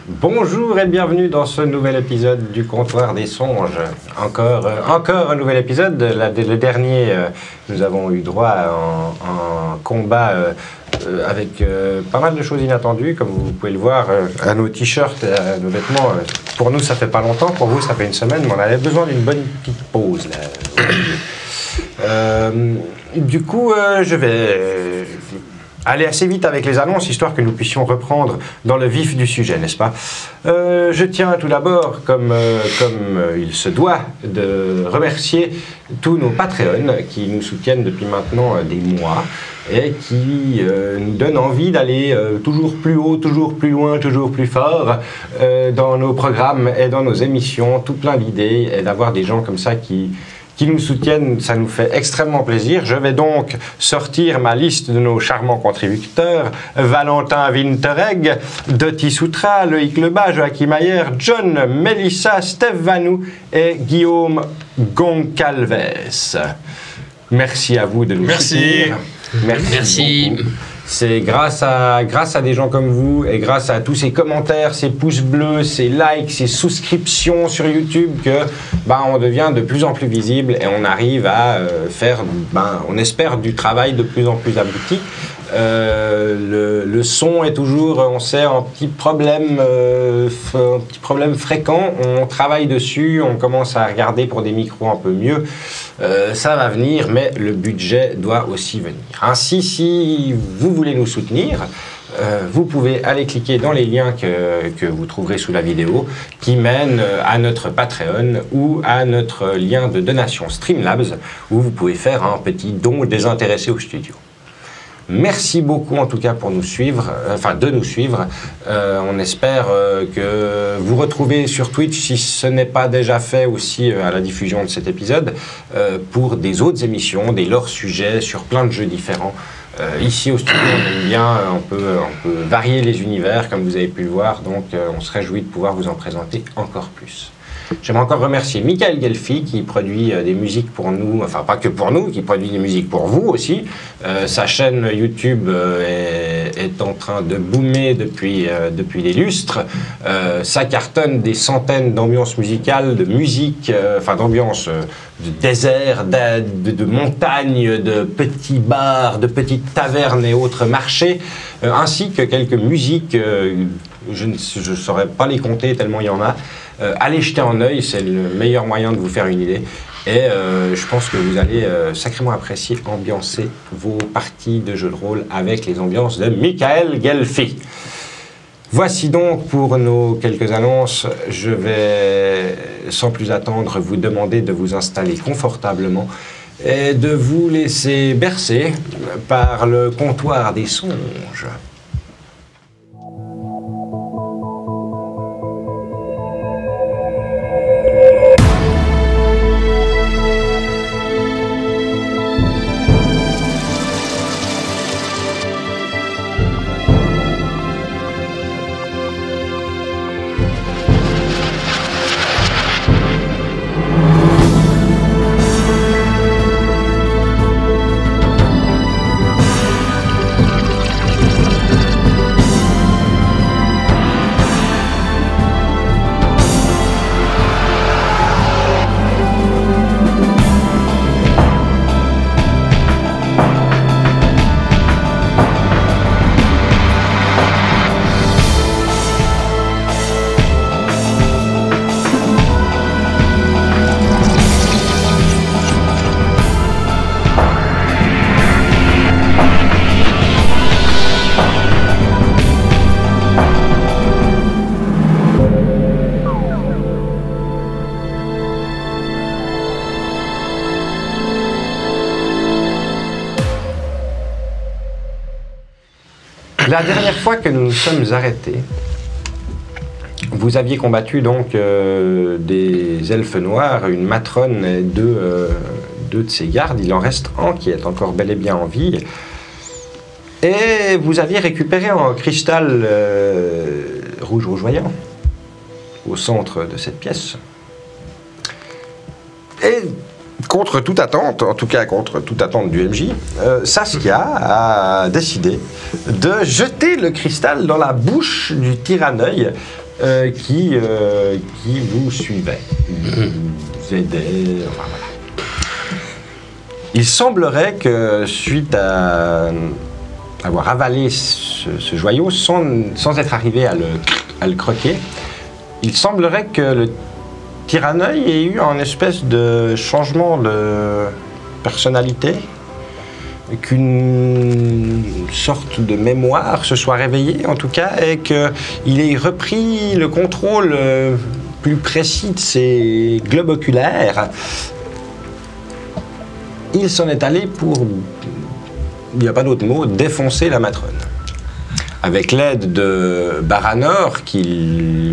Bonjour et bienvenue dans ce nouvel épisode du Comptoir des Songes. Encore un nouvel épisode. Le dernier, nous avons eu droit à un combat avec pas mal de choses inattendues, comme vous pouvez le voir à nos t-shirts, à nos vêtements. Pour nous, ça fait pas longtemps, pour vous, ça fait une semaine, mais on avait besoin d'une bonne petite pause. Du coup, je vais aller assez vite avec les annonces, histoire que nous puissions reprendre dans le vif du sujet, n'est-ce pas? Je tiens tout d'abord, comme il se doit, de remercier tous nos Patreons qui nous soutiennent depuis maintenant des mois et qui nous donnent envie d'aller toujours plus haut, toujours plus loin, toujours plus fort dans nos programmes et dans nos émissions, tout plein d'idées, et d'avoir des gens comme ça qui nous soutiennent, ça nous fait extrêmement plaisir. Je vais donc sortir ma liste de nos charmants contributeurs. Valentin Wintereg, Dottie Soutra, Loïc Lebas, Joachim Ayer, John, Melissa, Steph Vanou et Guillaume Goncalves. Merci à vous de nous soutenir. Merci. C'est grâce à des gens comme vous et grâce à tous ces commentaires, ces pouces bleus, ces likes, ces souscriptions sur YouTube que on devient de plus en plus visible et on arrive à faire, on espère, du travail de plus en plus abouti. Le son est toujours, on sait, un petit problème fréquent. On travaille dessus, on commence à regarder pour des micros un peu mieux. Ça va venir, mais le budget doit aussi venir. Ainsi, si vous voulez nous soutenir, vous pouvez aller cliquer dans les liens que vous trouverez sous la vidéo qui mènent à notre Patreon ou à notre lien de donation Streamlabs où vous pouvez faire un petit don désintéressé au studio. Merci beaucoup en tout cas pour nous suivre, de nous suivre. On espère que vous retrouvez sur Twitch, si ce n'est pas déjà fait aussi à la diffusion de cet épisode, pour des autres émissions, des lore sujets sur plein de jeux différents. Ici au studio, on aime bien, on peut varier les univers comme vous avez pu le voir, donc on se réjouit de pouvoir vous en présenter encore plus. J'aimerais encore remercier Michael Gelfi qui produit des musiques pour nous, enfin pas que pour nous, qui produit des musiques pour vous aussi. Sa chaîne YouTube est en train de boomer depuis des lustres. Ça cartonne des centaines d'ambiances musicales, de musique, d'ambiances de désert, de montagnes, de petits bars, de petites tavernes et autres marchés, ainsi que quelques musiques, je ne saurais pas les compter tellement il y en a. Allez jeter un œil, c'est le meilleur moyen de vous faire une idée. Et je pense que vous allez sacrément apprécier ambiancer vos parties de jeux de rôle avec les ambiances de Michael Gelfi. Voici donc pour nos quelques annonces. Je vais sans plus attendre vous demander de vous installer confortablement et de vous laisser bercer par le comptoir des songes. La dernière fois que nous nous sommes arrêtés, vous aviez combattu donc des elfes noirs, une matrone et deux de ses gardes. Il en reste un qui est encore bel et bien en vie. Et vous aviez récupéré un cristal rouge rougeoyant au centre de cette pièce. Et contre toute attente, en tout cas contre toute attente du MJ, Saskia a décidé de jeter le cristal dans la bouche du tyranneuil qui vous suivaient, vous aidaient, enfin voilà. Il semblerait que suite à avoir avalé ce joyau sans être arrivé à le croquer, il semblerait que le Tyranneuil ait eu un espèce de changement de personnalité, qu'une sorte de mémoire se soit réveillée en tout cas, et qu'il ait repris le contrôle plus précis de ses globes oculaires. Il s'en est allé pour, il n'y a pas d'autre mot, défoncer la matrone. Avec l'aide de Baranor, qui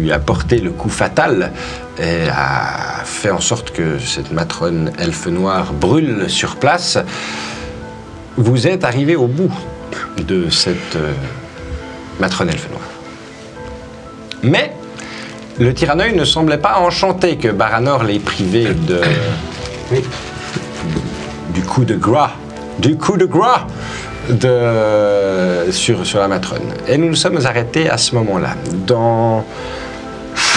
lui a porté le coup fatal et a fait en sorte que cette matrone elfe noire brûle sur place, vous êtes arrivé au bout de cette matrone elfe noire. Mais le Tyranneuil ne semblait pas enchanté que Baranor l'ait privé du coup de gras. Sur la matrone. Et nous nous sommes arrêtés à ce moment-là. Dans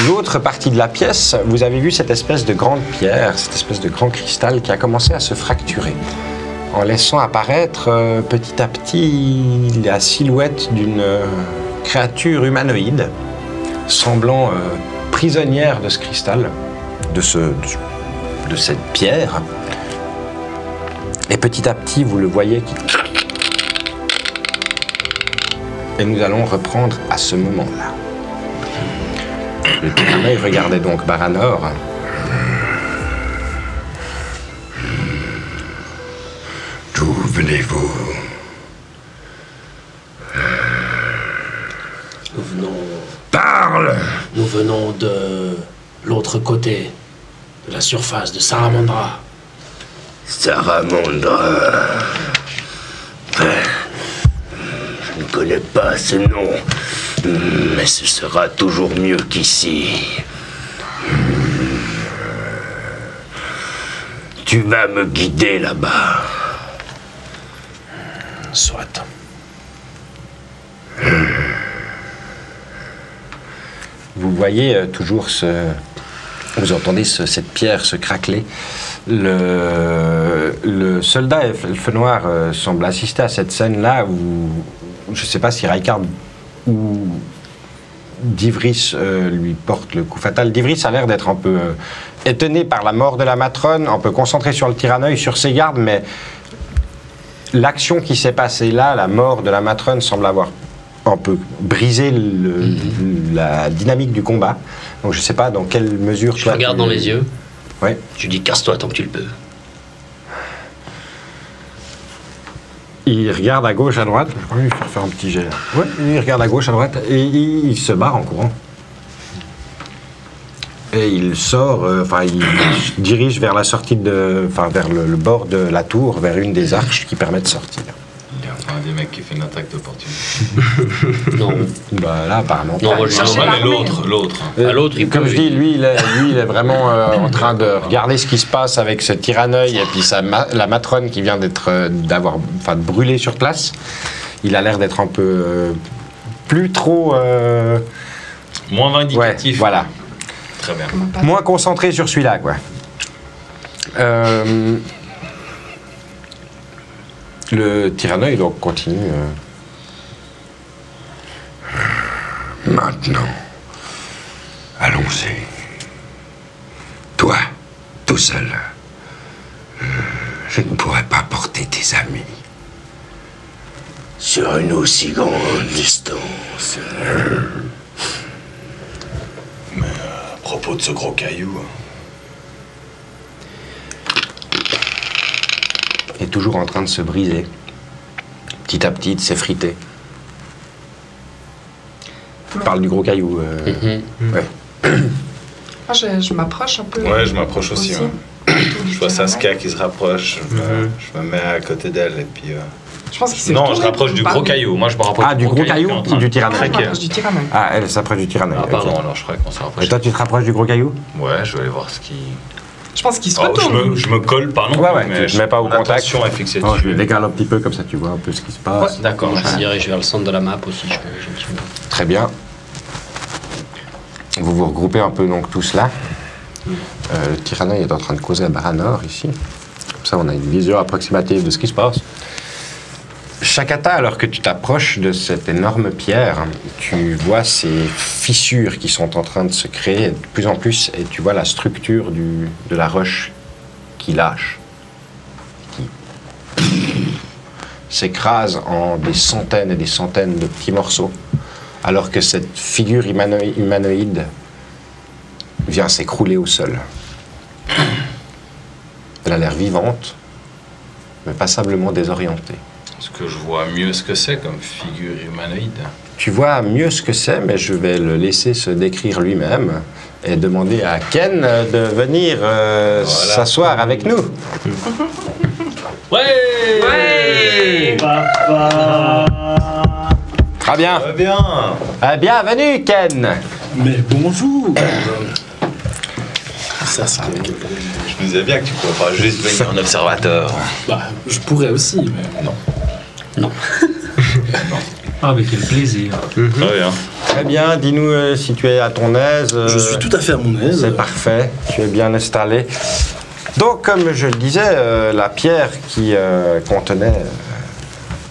l'autre partie de la pièce, vous avez vu cette espèce de grande pierre, cette espèce de grand cristal qui a commencé à se fracturer, en laissant apparaître petit à petit la silhouette d'une créature humanoïde, semblant prisonnière de ce cristal, de cette pierre. Et petit à petit, vous le voyez qui... Et nous allons reprendre à ce moment-là. Le Tyranneuil regardait donc Baranor. D'où venez-vous? Nous venons... Parle! Nous venons de l'autre côté de la surface de Saramandra. Saramandra. Je ne connais pas ce nom, mais ce sera toujours mieux qu'ici. Tu vas me guider là-bas. Soit. Vous voyez toujours vous entendez cette pierre se craqueler. Le soldat elfe noir semble assister à cette scène-là où, je ne sais pas si Rykard ou D'Ivris lui porte le coup fatal. D'Ivris a l'air d'être un peu étonné par la mort de la matrone, un peu concentré sur le Tyranneuil, sur ses gardes, mais l'action qui s'est passée là, la mort de la matrone, semble avoir un peu brisé la dynamique du combat. Donc je ne sais pas dans quelle mesure... Je regarde dans les yeux. Ouais. Tu dis casse-toi tant que tu le peux. Il regarde à gauche, à droite. Je crois qu'il faut faire un petit jet. Ouais, il regarde à gauche, à droite et il se barre en courant. Et il sort, il se dirige vers la sortie vers le bord de la tour, vers une des arches qui permet de sortir. Il y a un des mecs qui fait une attaque d'opportunité. Non. Bah là, apparemment. Non, moi, je Non, cherche mais l'armée. l'autre. L'autre, il Comme peut, je dis, lui, il est vraiment en train de regarder ce qui se passe avec ce Tyranneuil et puis la matrone qui vient de brûler sur place. Il a l'air d'être un peu plus trop... Moins vindicatif. Ouais, voilà. Très bien. Moins concentré sur celui-là, quoi. Le Tyranneuil, donc, continue. Maintenant, allons-y. Toi, tout seul, je ne pourrais pas porter tes amis sur une aussi grande distance. Mais à propos de ce gros caillou... Est toujours en train de se briser, petit à petit, de s'effriter. Je parle du gros caillou. Ouais. Moi, je m'approche un peu. Ouais, je m'approche aussi. Ouais. Je vois Saskia qui se rapproche, je me mets à côté d'elle et puis... Je pense qu'il s'est Non, retourné je rapproche pour du parler. gros caillou. Moi, je me rapproche Ah, du gros caillou qui est en train ou du de Tyranneuil? Je craquer. m'approche du Tyranneuil. Ah, elle s'approche du Tyranneuil. Ah, pardon, ok. alors je crois qu'on s'est Et rapproché. toi, tu te rapproches du gros caillou? Ouais, je vais aller voir ce qui... Je pense qu'il se Oh, retourne. je me colle pas non Ouais, plus, tu te mets pas au mon contact. attention est fixée Oh, je dessus. le décale un petit peu, comme ça tu vois un peu ce qui se passe. Ouais, d'accord. Je me dirige vers le centre de la map aussi, je pense. Très bien. Vous vous regroupez un peu donc tous là. Le Tyrannoïde est en train de causer à Baranor ici. Comme ça, on a une vision approximative de ce qui se passe. Shakata, alors que tu t'approches de cette énorme pierre, tu vois ces fissures qui sont en train de se créer de plus en plus et tu vois la structure de la roche qui lâche, qui s'écrase en des centaines et des centaines de petits morceaux, alors que cette figure humanoïde vient s'écrouler au sol. Elle a l'air vivante, mais passablement désorientée. Est-ce que je vois mieux ce que c'est comme figure humanoïde? Tu vois mieux ce que c'est, mais je vais le laisser se décrire lui-même et demander à Ken de venir s'asseoir avec nous. Ouais. Papa. Très bien. Très bien. Bienvenue, Ken. Mais bonjour. Ça, c'est quelque... Je me disais bien que tu pourrais pas juste venir en observateur. Bah, je pourrais aussi, mais non. Non. Ah, mais quel plaisir. Très bien. Très bien, dis-nous si tu es à ton aise. Je suis tout à fait à mon aise. C'est parfait, tu es bien installé. Donc, comme je le disais, la pierre qui contenait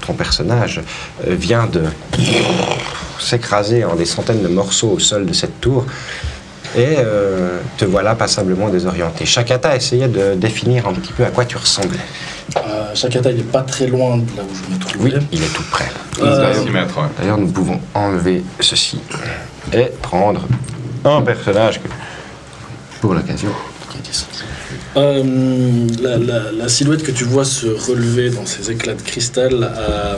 ton personnage vient de s'écraser en des centaines de morceaux au sol de cette tour. Et te voilà passablement désorienté. Shakata essayait de définir un petit peu à quoi tu ressemblais. Shakata, il n'est pas très loin de là où je me trouvais. Oui, il est tout près. 6 mètres, ouais. D'ailleurs, nous pouvons enlever ceci et prendre un personnage pour l'occasion. La silhouette que tu vois se relever dans ces éclats de cristal a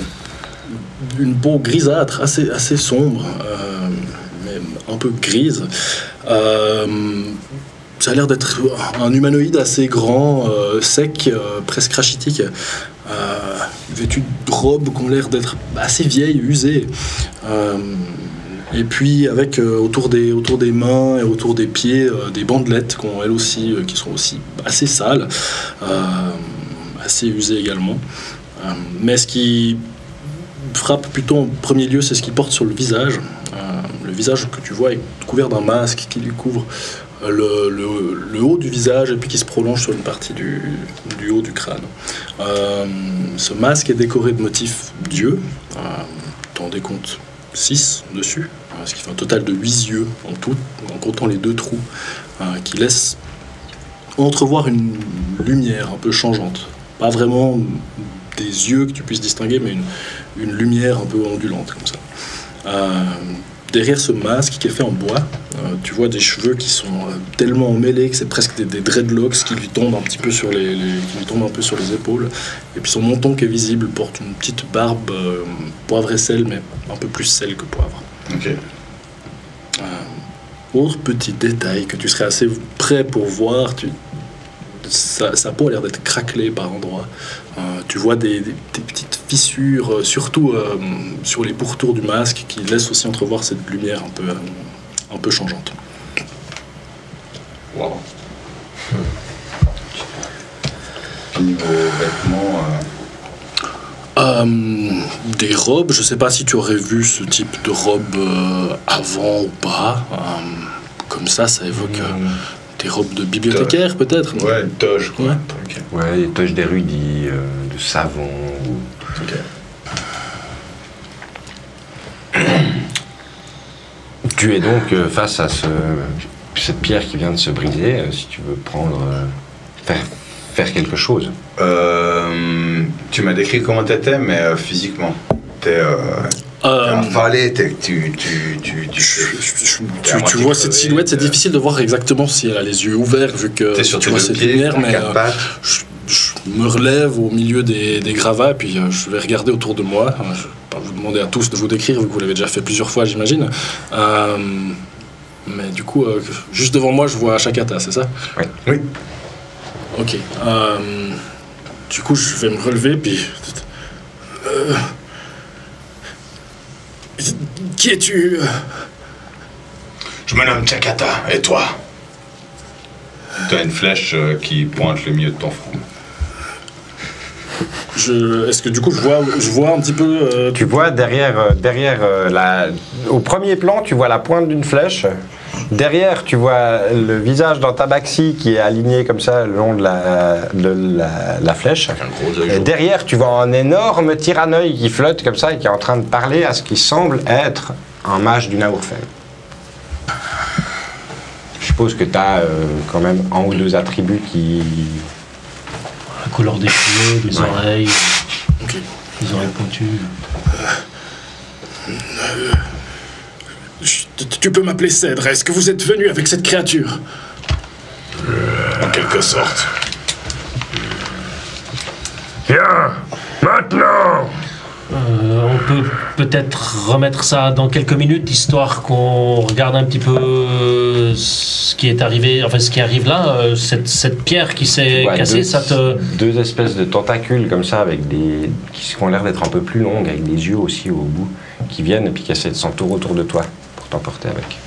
une peau grisâtre, assez sombre, mais un peu grise. Ça a l'air d'être un humanoïde assez grand, sec, presque rachitique, vêtu de robes qui ont l'air d'être assez vieilles, usées. Et puis avec autour des mains et autour des pieds des bandelettes qui sont aussi assez sales, assez usées également. Mais ce qui frappe plutôt en premier lieu, c'est ce qu'il porte sur le visage. Le visage que tu vois est couvert d'un masque qui lui couvre le haut du visage et puis qui se prolonge sur une partie du haut du crâne. Ce masque est décoré de motifs dieux. T'en décomptes 6 dessus, ce qui fait un total de 8 yeux en tout, en comptant les 2 trous, qui laissent entrevoir une lumière un peu changeante. Pas vraiment des yeux que tu puisses distinguer, mais une lumière un peu ondulante comme ça. Derrière ce masque qui est fait en bois, tu vois des cheveux qui sont tellement emmêlés que c'est presque des dreadlocks qui lui tombent un petit peu sur qui lui tombent un peu sur les épaules. Et puis son menton qui est visible porte une petite barbe poivre et sel, mais un peu plus sel que poivre. Ok. Autre petit détail que tu serais assez prêt pour voir, sa peau a l'air d'être craquelée par endroits. Tu vois des petites fissures, surtout sur les pourtours du masque, qui laissent aussi entrevoir cette lumière un peu changeante. Wow. Niveau vêtements. Des robes, je sais pas si tu aurais vu ce type de robe avant ou pas. Comme ça évoque des robes de bibliothécaire peut-être. Ouais, une toge quoi. Ouais. Okay. Ouais, des toches d'érudits, de savants. Ok. Tu es donc face à cette pierre qui vient de se briser, si tu veux prendre... faire quelque chose. Tu m'as décrit comment t'étais, mais physiquement. T'es affalé, tu vois cette silhouette, c'est difficile de voir exactement si elle a les yeux ouverts, vu que tu vois cette lumière, mais je me relève au milieu des gravats, et puis je vais regarder autour de moi. Je ne vais pas vous demander à tous de vous décrire, vu que vous l'avez déjà fait plusieurs fois, j'imagine. Mais du coup, juste devant moi, je vois Shakata, c'est ça? Oui. Oui. Ok. Du coup, je vais me relever, puis... Qui es-tu? Je me nomme Shakata, et toi? T'as une flèche qui pointe le milieu de ton front. Est-ce que du coup je vois un petit peu... Tu vois derrière au premier plan, tu vois la pointe d'une flèche. Derrière, tu vois le visage d'un tabaxi qui est aligné comme ça le long de la flèche. Et derrière, tu vois un énorme tyranneuil qui flotte comme ça et qui est en train de parler à ce qui semble être un mage du Naurfen. Je suppose que tu as quand même un ou deux attributs qui... La couleur des cheveux, des oreilles, les oreilles pointues. Tu peux m'appeler Cèdre. Est-ce que vous êtes venu avec cette créature? En quelque sorte. Viens, maintenant! On peut peut-être remettre ça dans quelques minutes, histoire qu'on regarde un petit peu ce qui est arrivé, enfin ce qui arrive là, cette pierre qui s'est cassée, ça te... Deux espèces de tentacules comme ça, avec qui ont l'air d'être un peu plus longues, avec des yeux aussi au bout, qui viennent et puis qui essaient de s'entourer autour de toi pour t'emporter avec.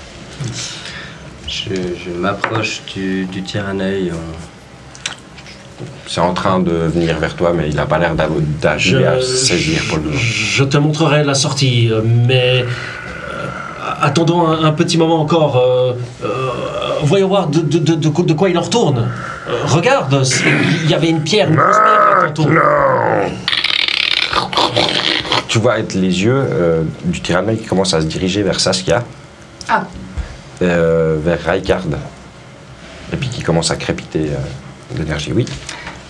Je m'approche du tyranneuil. C'est en train de venir vers toi, mais il n'a pas l'air d'arriver à saisir pour le moment. Je te montrerai la sortie, mais attendons un petit moment encore. Voyons voir de quoi il en retourne. Regarde, il y avait une pierre, une grosse pierre qui en retourne. Tu vois avec les yeux du tyranneuil qui commence à se diriger vers Saskia, vers Raikard, et puis qui commence à crépiter d'énergie. Oui.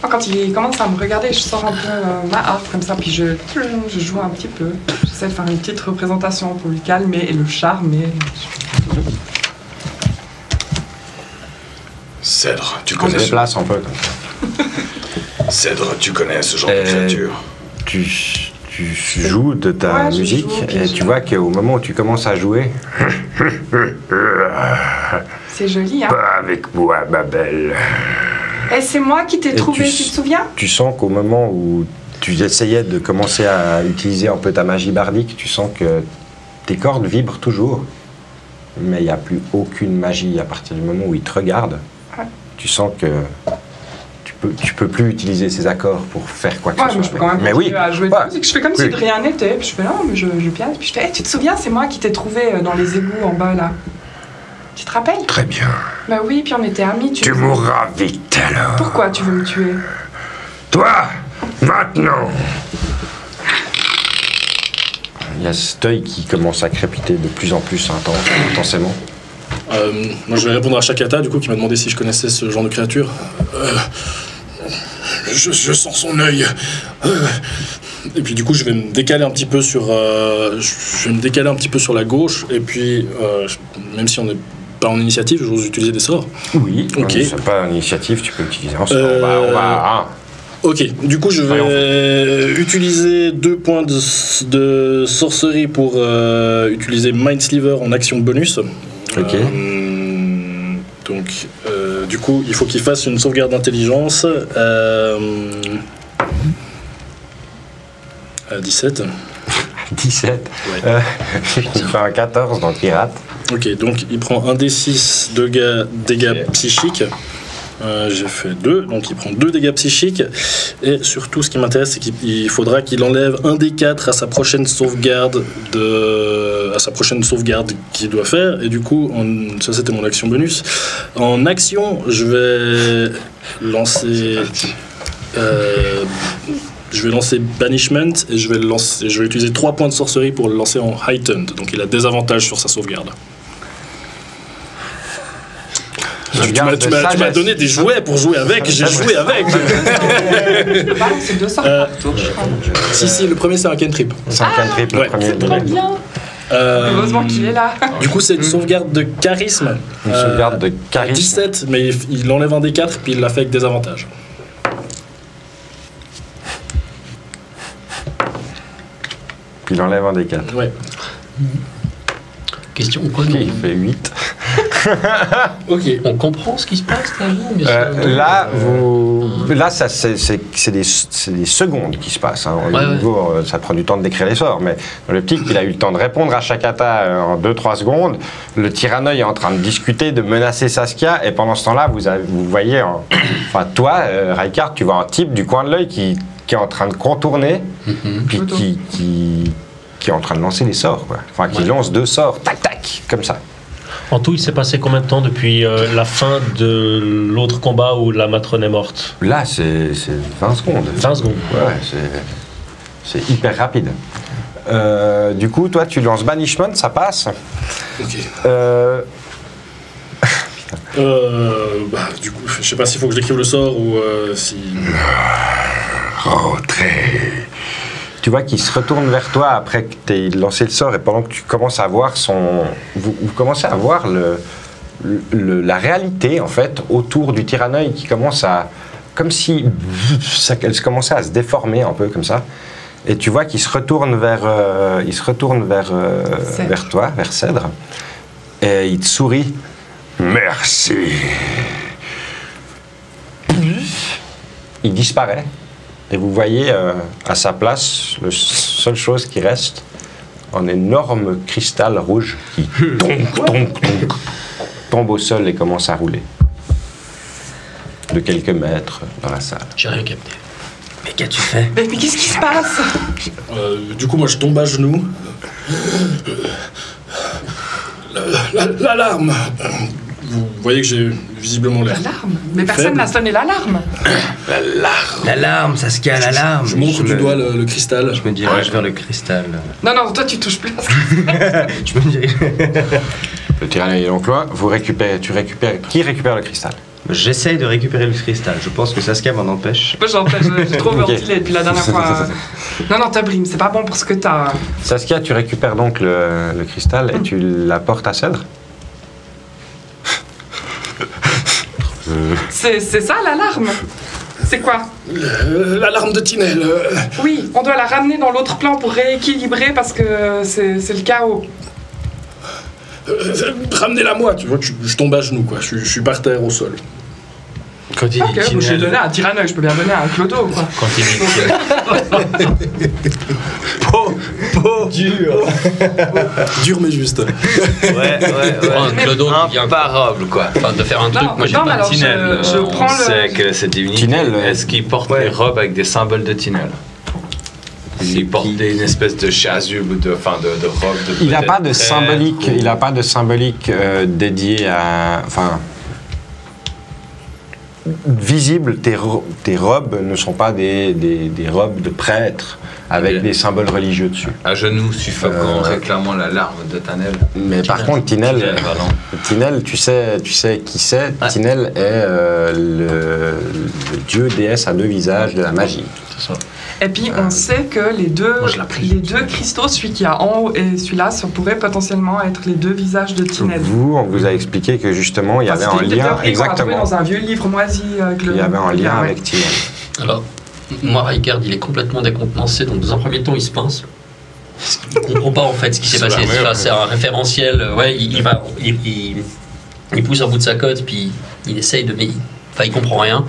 Quand il commence à me regarder, je sors un peu ma harpe comme ça, puis je joue un petit peu. J'essaie de faire une petite représentation pour lui calmer et le charmer. Cèdre, tu On connais se déplace un peu comme ça. Cèdre, tu connais ce genre de créature. Tu joues de ta musique et tu vois qu'au moment où tu commences à jouer... C'est joli, hein? Pas avec moi, ma belle. Et c'est moi qui t'ai trouvé, tu te souviens? Tu sens qu'au moment où tu essayais de commencer à utiliser un peu ta magie bardique, tu sens que tes cordes vibrent toujours, mais il n'y a plus aucune magie à partir du moment où il te regarde. Ouais. Tu sens que tu peux plus utiliser ces accords pour faire quoi que ce soit. Mais je peux quand même mais continuer à jouer de ouais. musique. Je fais comme si de rien n'était. Puis je fais non, mais je piano. Puis je fais, hey, tu te souviens, c'est moi qui t'ai trouvé dans les égouts en bas là. Tu te rappelles? Très bien. Bah oui, puis on était amis. Tu mourras vite alors. Pourquoi tu veux me tuer? Toi, maintenant. Il y a cet œil qui commence à crépiter de plus en plus intensément. Moi je vais répondre à Shakata du coup qui m'a demandé si je connaissais ce genre de créature. Je sens son œil. Et puis du coup je vais me décaler un petit peu sur la gauche et puis même si on n'est pas en initiative, j'ose utiliser des sorts. Oui. Ok. C'est pas une initiative, tu peux utiliser un sort. On va Ok, du coup je vais utiliser 2 points de sorcerie pour utiliser Mindsliver en action bonus. Ok. Donc du coup il faut qu'il fasse une sauvegarde d'intelligence. 17. 17. Ouais. Il fait un 14 donc il rate. Ok, donc il prend un D6 de dégâts psychiques. J'ai fait 2, donc il prend 2 dégâts psychiques. Et surtout, ce qui m'intéresse, c'est qu'il faudra qu'il enlève un D4 à sa prochaine sauvegarde qu'il doit faire. Et du coup, ça c'était mon action bonus. En action, je vais lancer. Je vais lancer Banishment et je vais utiliser 3 points de sorcerie pour le lancer en Heightened. Donc il a des avantages sur sa sauvegarde. Tu m'as donné des jouets pour jouer avec, j'ai joué avec. C'est 2 sorts par tour, je crois. Si, le premier c'est un cantrip. C'est un cantrip, le ouais. premier. Trop bien. Heureusement qu'il est là. Du coup, c'est une sauvegarde de charisme. Une sauvegarde de charisme. 17, mais il enlève un D4 puis il l'a fait avec des avantages. Puis il enlève un des 4. Ouais. Question ou quoi? Ok, il fait 8. Ok. On comprend ce qui se passe Là, ça, c'est des secondes qui se passent. Hein. Ouais. Niveau, ça prend du temps de décrire les sorts, mais dans l'optique, il a eu le temps de répondre à Shakata en 2-3 secondes. Le tyranneuil est en train de discuter, de menacer Saskia, et pendant ce temps-là, vous voyez, enfin toi, Raikard, tu vois un type du coin de l'œil qui qui est en train de contourner, puis Auto. qui est en train de lancer des sorts, quoi. Enfin, qui lance 2 sorts, tac, tac, comme ça. En tout, il s'est passé combien de temps depuis la fin de l'autre combat où la matrone est morte? Là, c'est 20 secondes. 20 secondes. Ouais, c'est hyper rapide. Du coup, toi, tu lances Banishment, ça passe. Ok. Du coup, je sais pas s'il faut que je décrive le sort ou si. Rentrez. Tu vois qu'il se retourne vers toi après que tu aies lancé le sort et pendant que tu commences à voir son... Vous commencez à voir la réalité, en fait, autour du tyranneuil qui commence à... Comme si elle se commençait à se déformer un peu comme ça. Et tu vois qu'il se retourne vers toi, vers Cèdre. Et il te sourit. Merci. Il disparaît. Et vous voyez à sa place, la seule chose qui reste, un énorme cristal rouge qui tombe au sol et commence à rouler. De quelques mètres dans la salle. J'ai rien capté. Mais qu'as-tu fait? Mais qu'est-ce qui se passe? Du coup, moi, je tombe à genoux. L'alarme. Vous voyez que j'ai visiblement l'air. L'alarme? Mais personne Faible. n'a sonné l'alarme. L'alarme, Saskia, l'alarme. Je montre du doigt le cristal. Je me dirige vers le cristal. Non, non, toi tu touches plus. Je me dirige. Le tyranneuil est donc loin. Qui récupère le cristal? J'essaye de récupérer le cristal. Je pense que Saskia m'en empêche. Moi j'en fais, j'ai trop ventilé depuis la dernière fois. Non, non, t'abrimes, c'est pas bon pour ce que t'as. Saskia, tu récupères donc le cristal et tu l'apportes à Cèdre. C'est ça l'alarme? C'est quoi? L'alarme de Tinel. Oui, on doit la ramener dans l'autre plan pour rééquilibrer parce que c'est le chaos. Ramenez-la moi, tu vois que je tombe à genoux, quoi. Je suis par terre au sol. Quand il Ok, dit bon, je vais Tinel, donner à un tyranneuil, je peux bien donner à un clodo, quoi. Quand il Dur mais juste. ouais. Un clodo qui vient Imparable, quoi. enfin, de faire un truc. Moi, j'ai non, mais pas. alors Tinel, je on prends sait le. que cette divinité, Tinel, est-ce qu'il porte des robes avec des symboles de Tinel? Il porte une espèce de chasuble ou de robe de Il n'a pas de peut-être symbolique. prêtre ou- Il n'a pas de symbolique dédié à. Enfin. Visible, tes robes ne sont pas des robes de prêtre avec Ok. des symboles religieux dessus. À genoux, suffocant, réclamant la larme de Tanel. Mais par contre, Tinel, Tinel, tu sais qui c'est. Ouais. Tinel est le dieu déesse à 2 visages de la magie. C'est ça. Et puis on sait que les deux Moi, je l'ai pris. cristaux, celui qui a en haut et celui-là, ça pourrait potentiellement être les 2 visages de Tinel. On vous a expliqué que justement, il y avait Enfin, un c'était une lien, théorie qu'on a trouvée exactement. dans un vieux livre moisi. Il y avait un lien Ouais. avec Tinel. Alors, moi, Ricard, il est complètement décontenancé, donc dans un premier temps, il se pince. Il comprend pas en fait ce qui s'est C'est passé. la meilleure. C'est un référentiel. Ouais, il pousse un bout de sa cote, puis il essaye de. Mais il comprend rien.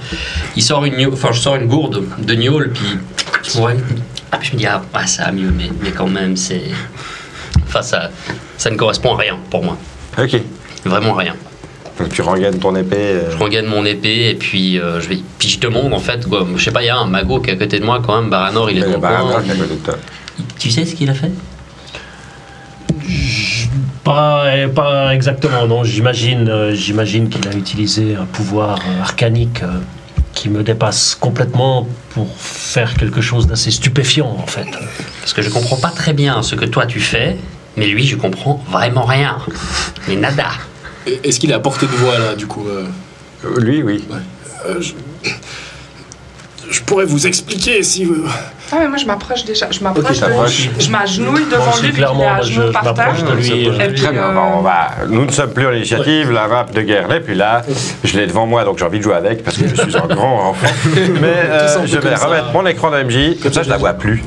Il sort je sors une gourde de gnôle, puis puis je me dis, ah, ça va mieux, mais quand même, c'est. Enfin, ça ne correspond à rien pour moi. Ok. Vraiment rien. Donc tu rengaines ton épée. Je regagne mon épée et puis puis je demande en fait, quoi, je sais pas, il y a un magot qui est à côté de moi quand même, Baranor, il est dans le coin. qui est à côté de toi. Tu sais ce qu'il a fait? Pas exactement, non. J'imagine qu'il a utilisé un pouvoir arcanique qui me dépasse complètement pour faire quelque chose d'assez stupéfiant, en fait. Parce que je comprends pas très bien ce que toi tu fais, mais lui je comprends vraiment rien. Mais nada. Est-ce qu'il est à portée de voix là, du coup Lui, oui. Je pourrais vous expliquer si vous. Ah mais moi je m'approche déjà, je m'approche Ok, t'approches. je m'agenouille devant Moi, lui, puis il est clairement, à moi, genoux je par terre. m'approche de lui. Et puis, Très bien, nous ne sommes plus en initiative, la map de guerre l'est, puis là, je l'ai devant moi, donc j'ai envie de jouer avec, parce que je suis un grand enfant. Mais un peu je vais comme ça. remettre mon écran de MJ, comme ça je la vois plus.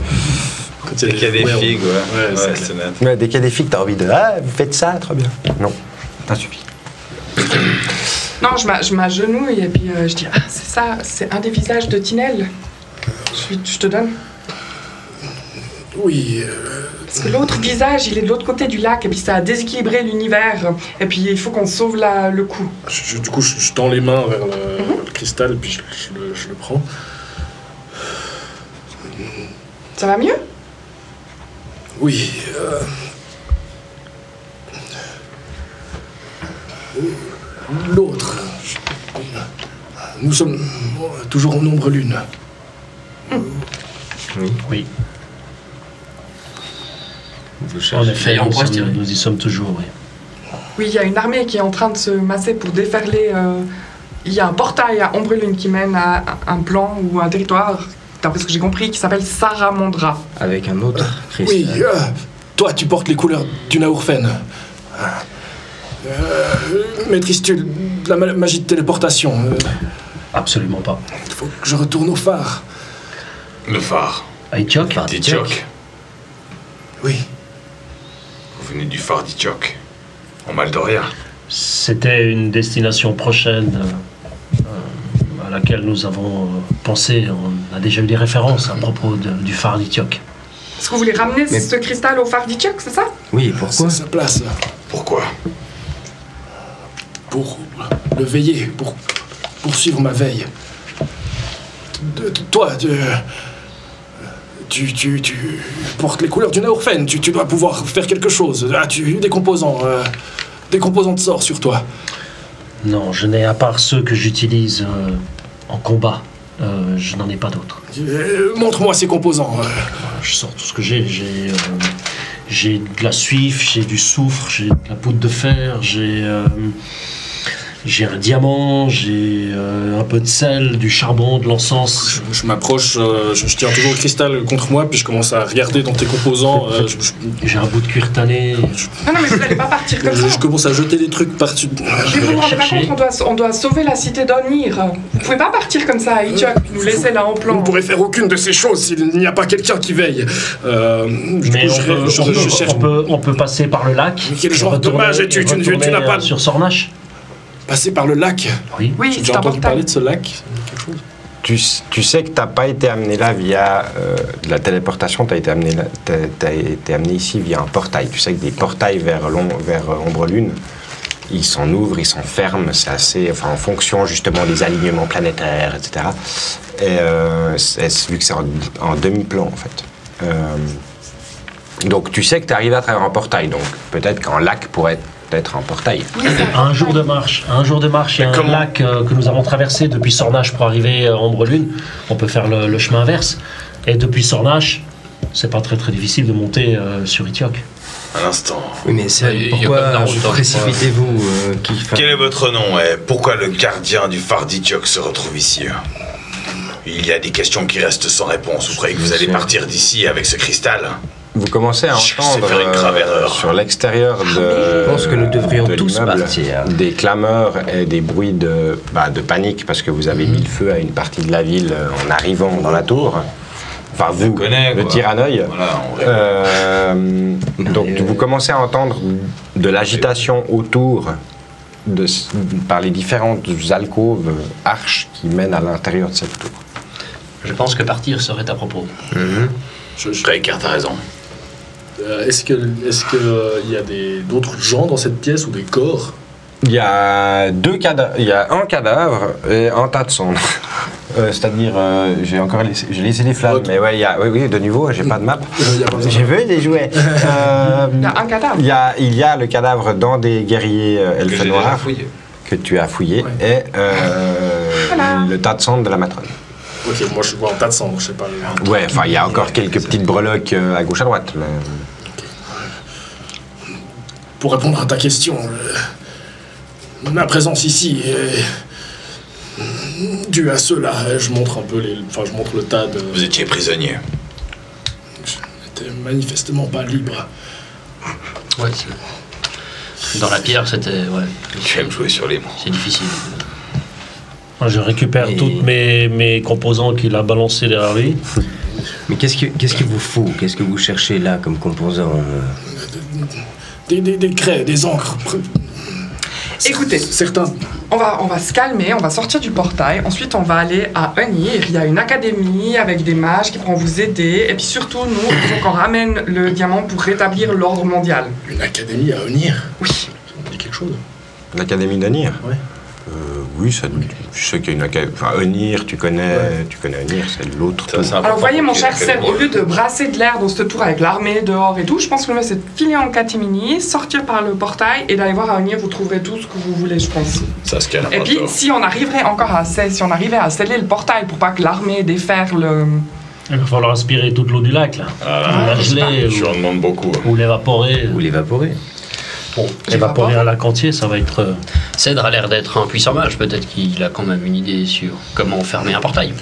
Quand Dès qu'il y a des ouais, figues, ouais, c'est c'est net. Mais dès qu'il y a des filles que t'as envie de... Ah, vous faites ça, trop bien. Non, ça suffit. non, je m'agenouille et puis je dis, ah c'est ça, c'est un des visages de Tinel. Je te donne. Oui. Parce que l'autre visage, il est de l'autre côté du lac, et puis ça a déséquilibré l'univers. Et puis il faut qu'on sauve le coup. Du coup, je tends les mains vers le cristal, puis je le prends. Ça va mieux? Oui. L'autre. Nous sommes toujours en ombre lune. Oui. Vous En cherchez. effet, on pourrait se tirer. nous y sommes toujours, oui. Oui, il y a une armée qui est en train de se masser pour déferler. Il y a un portail à Ombrelune qui mène à un plan ou un territoire, d'après ce que j'ai compris, qui s'appelle Saramandra. Avec un autre Oui, cristal. toi, tu portes les couleurs du Naourfen. Maîtrises-tu la magie de téléportation? Absolument pas. Il faut que je retourne au phare. Le phare. Aïtiok D'Itchok. Oui. Vous venez du phare d'Itchok. En Maldoria. C'était une destination prochaine à laquelle nous avons pensé. On a déjà eu des références à propos du phare d'Aïtiok. Est-ce que vous voulez ramener ce cristal au phare d'Itchok, c'est ça? Oui, pourquoi? C'est sa place. Pourquoi? Pour le veiller, pour poursuivre ma veille. Toi, tu portes les couleurs du Naourfen. Tu dois pouvoir faire quelque chose. As-tu des composants de sort sur toi? Non, je n'ai, à part ceux que j'utilise en combat, je n'en ai pas d'autres. Montre-moi ces composants. Je sors tout ce que j'ai. J'ai de la suif, j'ai du soufre, j'ai de la poudre de fer, j'ai un diamant, j'ai un peu de sel, du charbon, de l'encens. Je m'approche, je tiens toujours le cristal contre moi, puis je commence à regarder dans tes composants. J'ai un bout de cuir tanné. Non, mais vous n'allez pas partir comme ça. Je commence à jeter des trucs par-dessus. Mais vous ne vous rendez pas compte, on doit sauver la cité d'Onir. Vous pouvez pas partir comme ça à Itchok, nous laisser là en On plan. ne pourrait faire aucune de ces choses s'il n'y a pas quelqu'un qui veille. Mais on peut passer par le lac. Quel genre de mage es-tu? Tu n'as pas sur Sornache. Passer par le lac. Oui. Oui, J'ai c'est déjà entendu important. parler de ce lac. Quelque chose. Tu sais que tu n'as pas été amené là via de la téléportation, tu as été amené, été amené ici via un portail. Tu sais que des portails vers Ombrelune, ils s'en ouvrent, ils s'en ferment, c'est assez, en fonction justement des alignements planétaires, etc. Et vu que c'est en demi-plan en fait. Donc tu sais que tu arrives à travers un portail, donc peut-être qu'un lac pourrait être un portail. À un jour de marche, il y a un lac que nous avons traversé depuis Sornache pour arriver à Ombrelune. On peut faire le chemin inverse. Et depuis Sornache, c'est pas très très difficile de monter sur Itiok. Un instant. Oui, mais c'est Il y a pas de pourquoi route, vous hein. précipitez-vous Quel est votre nom et pourquoi le gardien du phare d'Itchok se retrouve ici? Il y a des questions qui restent sans réponse. Vous croyez que vous allez partir d'ici avec ce cristal? Vous commencez à Je sais entendre faire une grave erreur. sur l'extérieur de Je pense que nous devrions de tous l'immeuble, partir. des clameurs et des bruits de panique parce que vous avez mis le feu à une partie de la ville en arrivant dans la tour. Enfin, vous, connaît, le quoi. tir à l'œil. Voilà, on rêve. Donc, vous commencez à entendre de l'agitation autour par les différentes alcôves, arches qui mènent à l'intérieur de cette tour. Je pense que partir serait à propos. Raikar, t'as raison. Est-ce que il y a d'autres gens dans cette pièce ou des corps? Il y a il y a un cadavre et un tas de cendres. C'est-à-dire, j'ai laissé les flammes, Ok. mais ouais, oui, de nouveau, j'ai pas de map. Y a pas besoin. J'ai vu des jouets. Il y a un cadavre. Il y a le cadavre dans des guerriers Que elfes j'ai déjà noirs fouillé. que tu as fouillé Ouais. et Voilà. le tas de cendres de la matrone. Ok, moi je vois un tas de cendres, je sais pas. Ouais, enfin, il y a encore quelques petites breloques à gauche à droite. Mais... Pour répondre à ta question, ma présence ici est due à cela. Je montre un peu je montre le tas de. Vous étiez prisonnier. Je n'étais manifestement pas libre. Ouais, dans la pierre, c'était. Ouais, Tu aimes jouer sur les mots. c'est difficile. Moi, je récupère Et- toutes mes composants qu'il a balancés derrière lui. Mais qu'est-ce qu'il vous faut? Qu'est-ce que vous cherchez là comme composant? Des craies, des encres. Écoutez, Certains. on va se calmer, on va sortir du portail. Ensuite, on va aller à Onir. Il y a une académie avec des mages qui pourront vous aider. Et puis surtout, nous, il faut qu'on ramène le diamant pour rétablir l'ordre mondial. Une académie à Onir. Oui. Ça me dit quelque chose. L'Académie d'Anir. Ouais. Oui, ça, je sais qu'il y a une académie. Enfin, Onir, tu connais Onir, c'est l'autre. Ça, c'est Alors, important vous voyez, mon pour qu'il y ait cher Seb, l'académie. au lieu de brasser de l'air dans cette tour avec l'armée dehors et tout, je pense que le mieux c'est de filer en catimini, sortir par le portail et d'aller voir à Onir, vous trouverez tout ce que vous voulez, je pense. Ça se calme Et pas puis, tort. si on arrivait à sceller le portail pour pas que l'armée déferle le. Il va falloir aspirer toute l'eau du lac, là. Ah, La geler je en demande beaucoup. ou l'évaporer. Ou l'évaporer. Bon, évaporer un lac entier, ça va être... Cèdre a l'air d'être un puissant mage, peut-être qu'il a quand même une idée sur comment fermer un portail.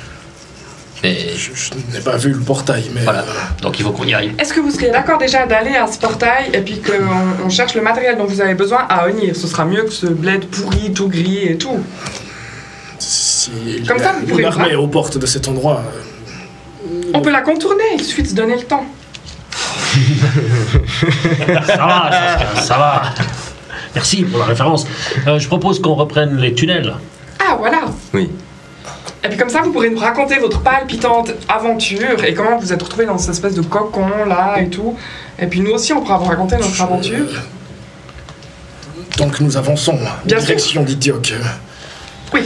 Mais Je n'ai pas vu le portail, mais... voilà, donc il faut qu'on y arrive. Est-ce que vous seriez d'accord déjà d'aller à ce portail et puis qu'on on cherche le matériel dont vous avez besoin à Onir? Ce sera mieux que ce bled pourri, tout gris et tout. Si Comme ça, vous pouvez une armée pas. aux portes de cet endroit... On peut la contourner, il suffit de se donner le temps. Ça va, ça va. Merci pour la référence. Je propose qu'on reprenne les tunnels. Ah, voilà. Oui. Et puis comme ça, vous pourrez nous raconter votre palpitante aventure et comment vous vous êtes retrouvé dans cette espèce de cocon là et tout. Et puis nous aussi, on pourra vous raconter notre aventure. Tant que nous avançons, Bien sûr. direction d'Idioc. Oui.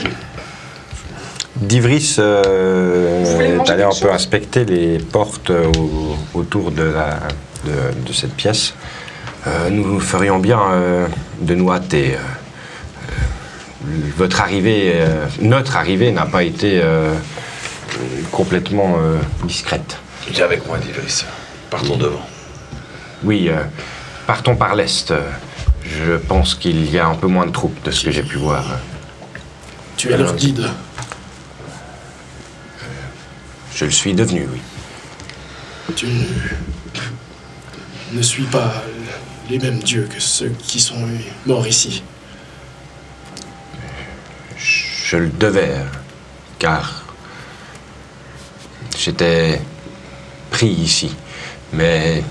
D'Ivris voulez est manger allé un quelque peu chose inspecter les portes autour de cette pièce. Nous ferions bien de nous hâter. Votre arrivée, notre arrivée n'a pas été complètement discrète. Viens avec moi, Divris. Partons devant. Oui, partons par l'est. Je pense qu'il y a un peu moins de troupes de ce que j'ai pu voir. Tu es leur guide. Je le suis devenu, oui. Tu ne suis pas les mêmes dieux que ceux qui sont morts ici. Je le devais, car j'étais pris ici. Mais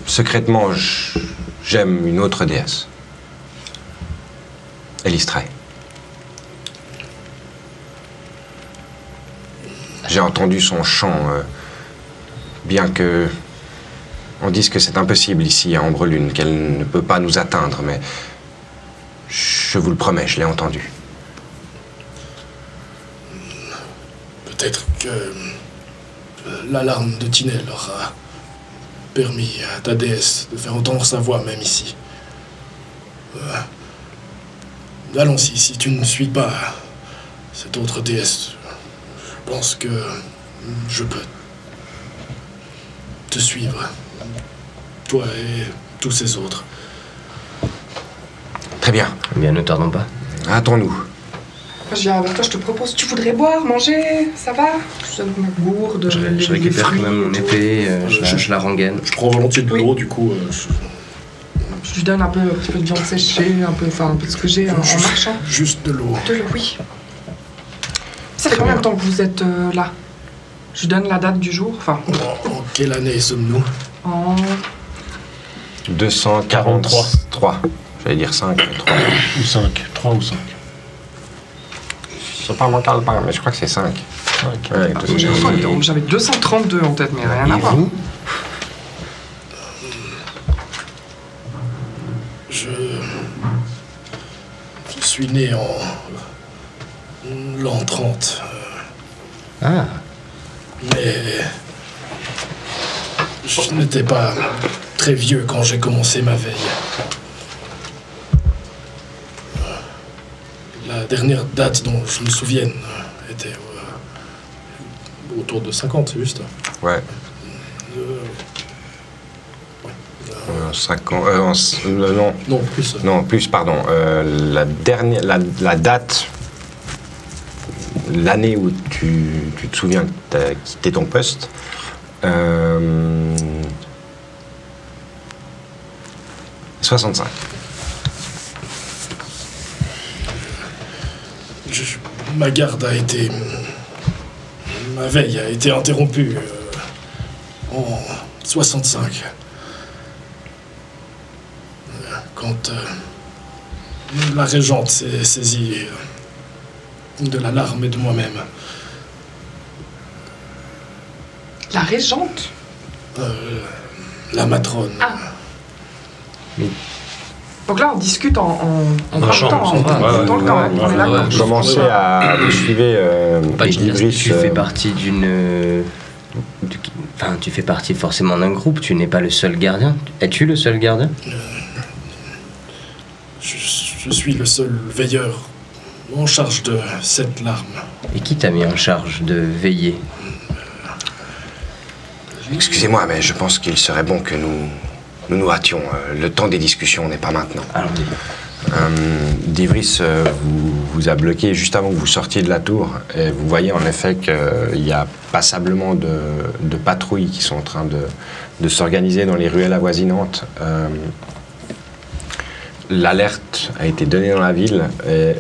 secrètement, j'aime une autre déesse. Elistrae. J'ai entendu son chant, bien que on dise que c'est impossible ici à Ambrelune, qu'elle ne peut pas nous atteindre, mais je vous le promets, je l'ai entendu. Peut-être que l'alarme de Tinel aura permis à ta déesse de faire entendre sa voix même ici. Allons-y, si tu ne suis pas cette autre déesse, je pense que je peux te suivre. Toi et tous ces autres. Très bien, Eh bien, ne tardons pas. hâtons-nous. Je viens vers toi, je te propose, tu voudrais boire, manger, ça va? Je te donne ma gourde, Je les récupère quand fruits, même mon tout. épée, je la rengaine. Je prends volontiers de Oui. l'eau, du coup. Je lui donne un petit peu de viande séchée, un peu de ce que j'ai en marchant. Juste de l'eau. De l'eau, oui. Ça fait combien de temps que vous êtes là? Je lui donne la date du jour, enfin, En quelle année sommes-nous? en... 243. J'allais dire 5, 3. Ou 5, 3 ou 5. Je sais pas mon calepin, mais je crois que c'est 5. 5. Ouais, J'avais 232 en tête, mais rien à Et voir. vous? Je suis né en l'an 30. Ah, Mais je n'étais pas très vieux quand j'ai commencé ma veille. La dernière date dont je me souvienne était autour de 50, c'est juste. Ouais. 5 ans. Non. Non, plus. Non, plus, pardon. La date, l'année où tu te souviens que tu as quitté ton poste, 65. Ma garde a été... Ma veille a été interrompue en 65. Quand la régente s'est saisie de l'alarme et de moi-même. La régente? La matrone. Ah. Donc là, on discute en marchant, temps, on va, dans le temps, on est d'accord. ouais. Commencez à vous suivez Pas de Ivris, Tu fais partie Enfin, tu fais partie forcément d'un groupe, tu n'es pas le seul gardien. Es-tu le seul gardien? Je suis le seul veilleur en charge de cette larme. Et qui t'a mis en charge de veiller? Excusez-moi, mais je pense qu'il serait bon que nous hâtions. Le temps des discussions n'est pas maintenant. Allons-y. D'Ivris vous a bloqué juste avant que vous sortiez de la tour. Et vous voyez en effet qu'il y a passablement de patrouilles qui sont en train de s'organiser dans les ruelles avoisinantes. L'alerte a été donnée dans la ville. Et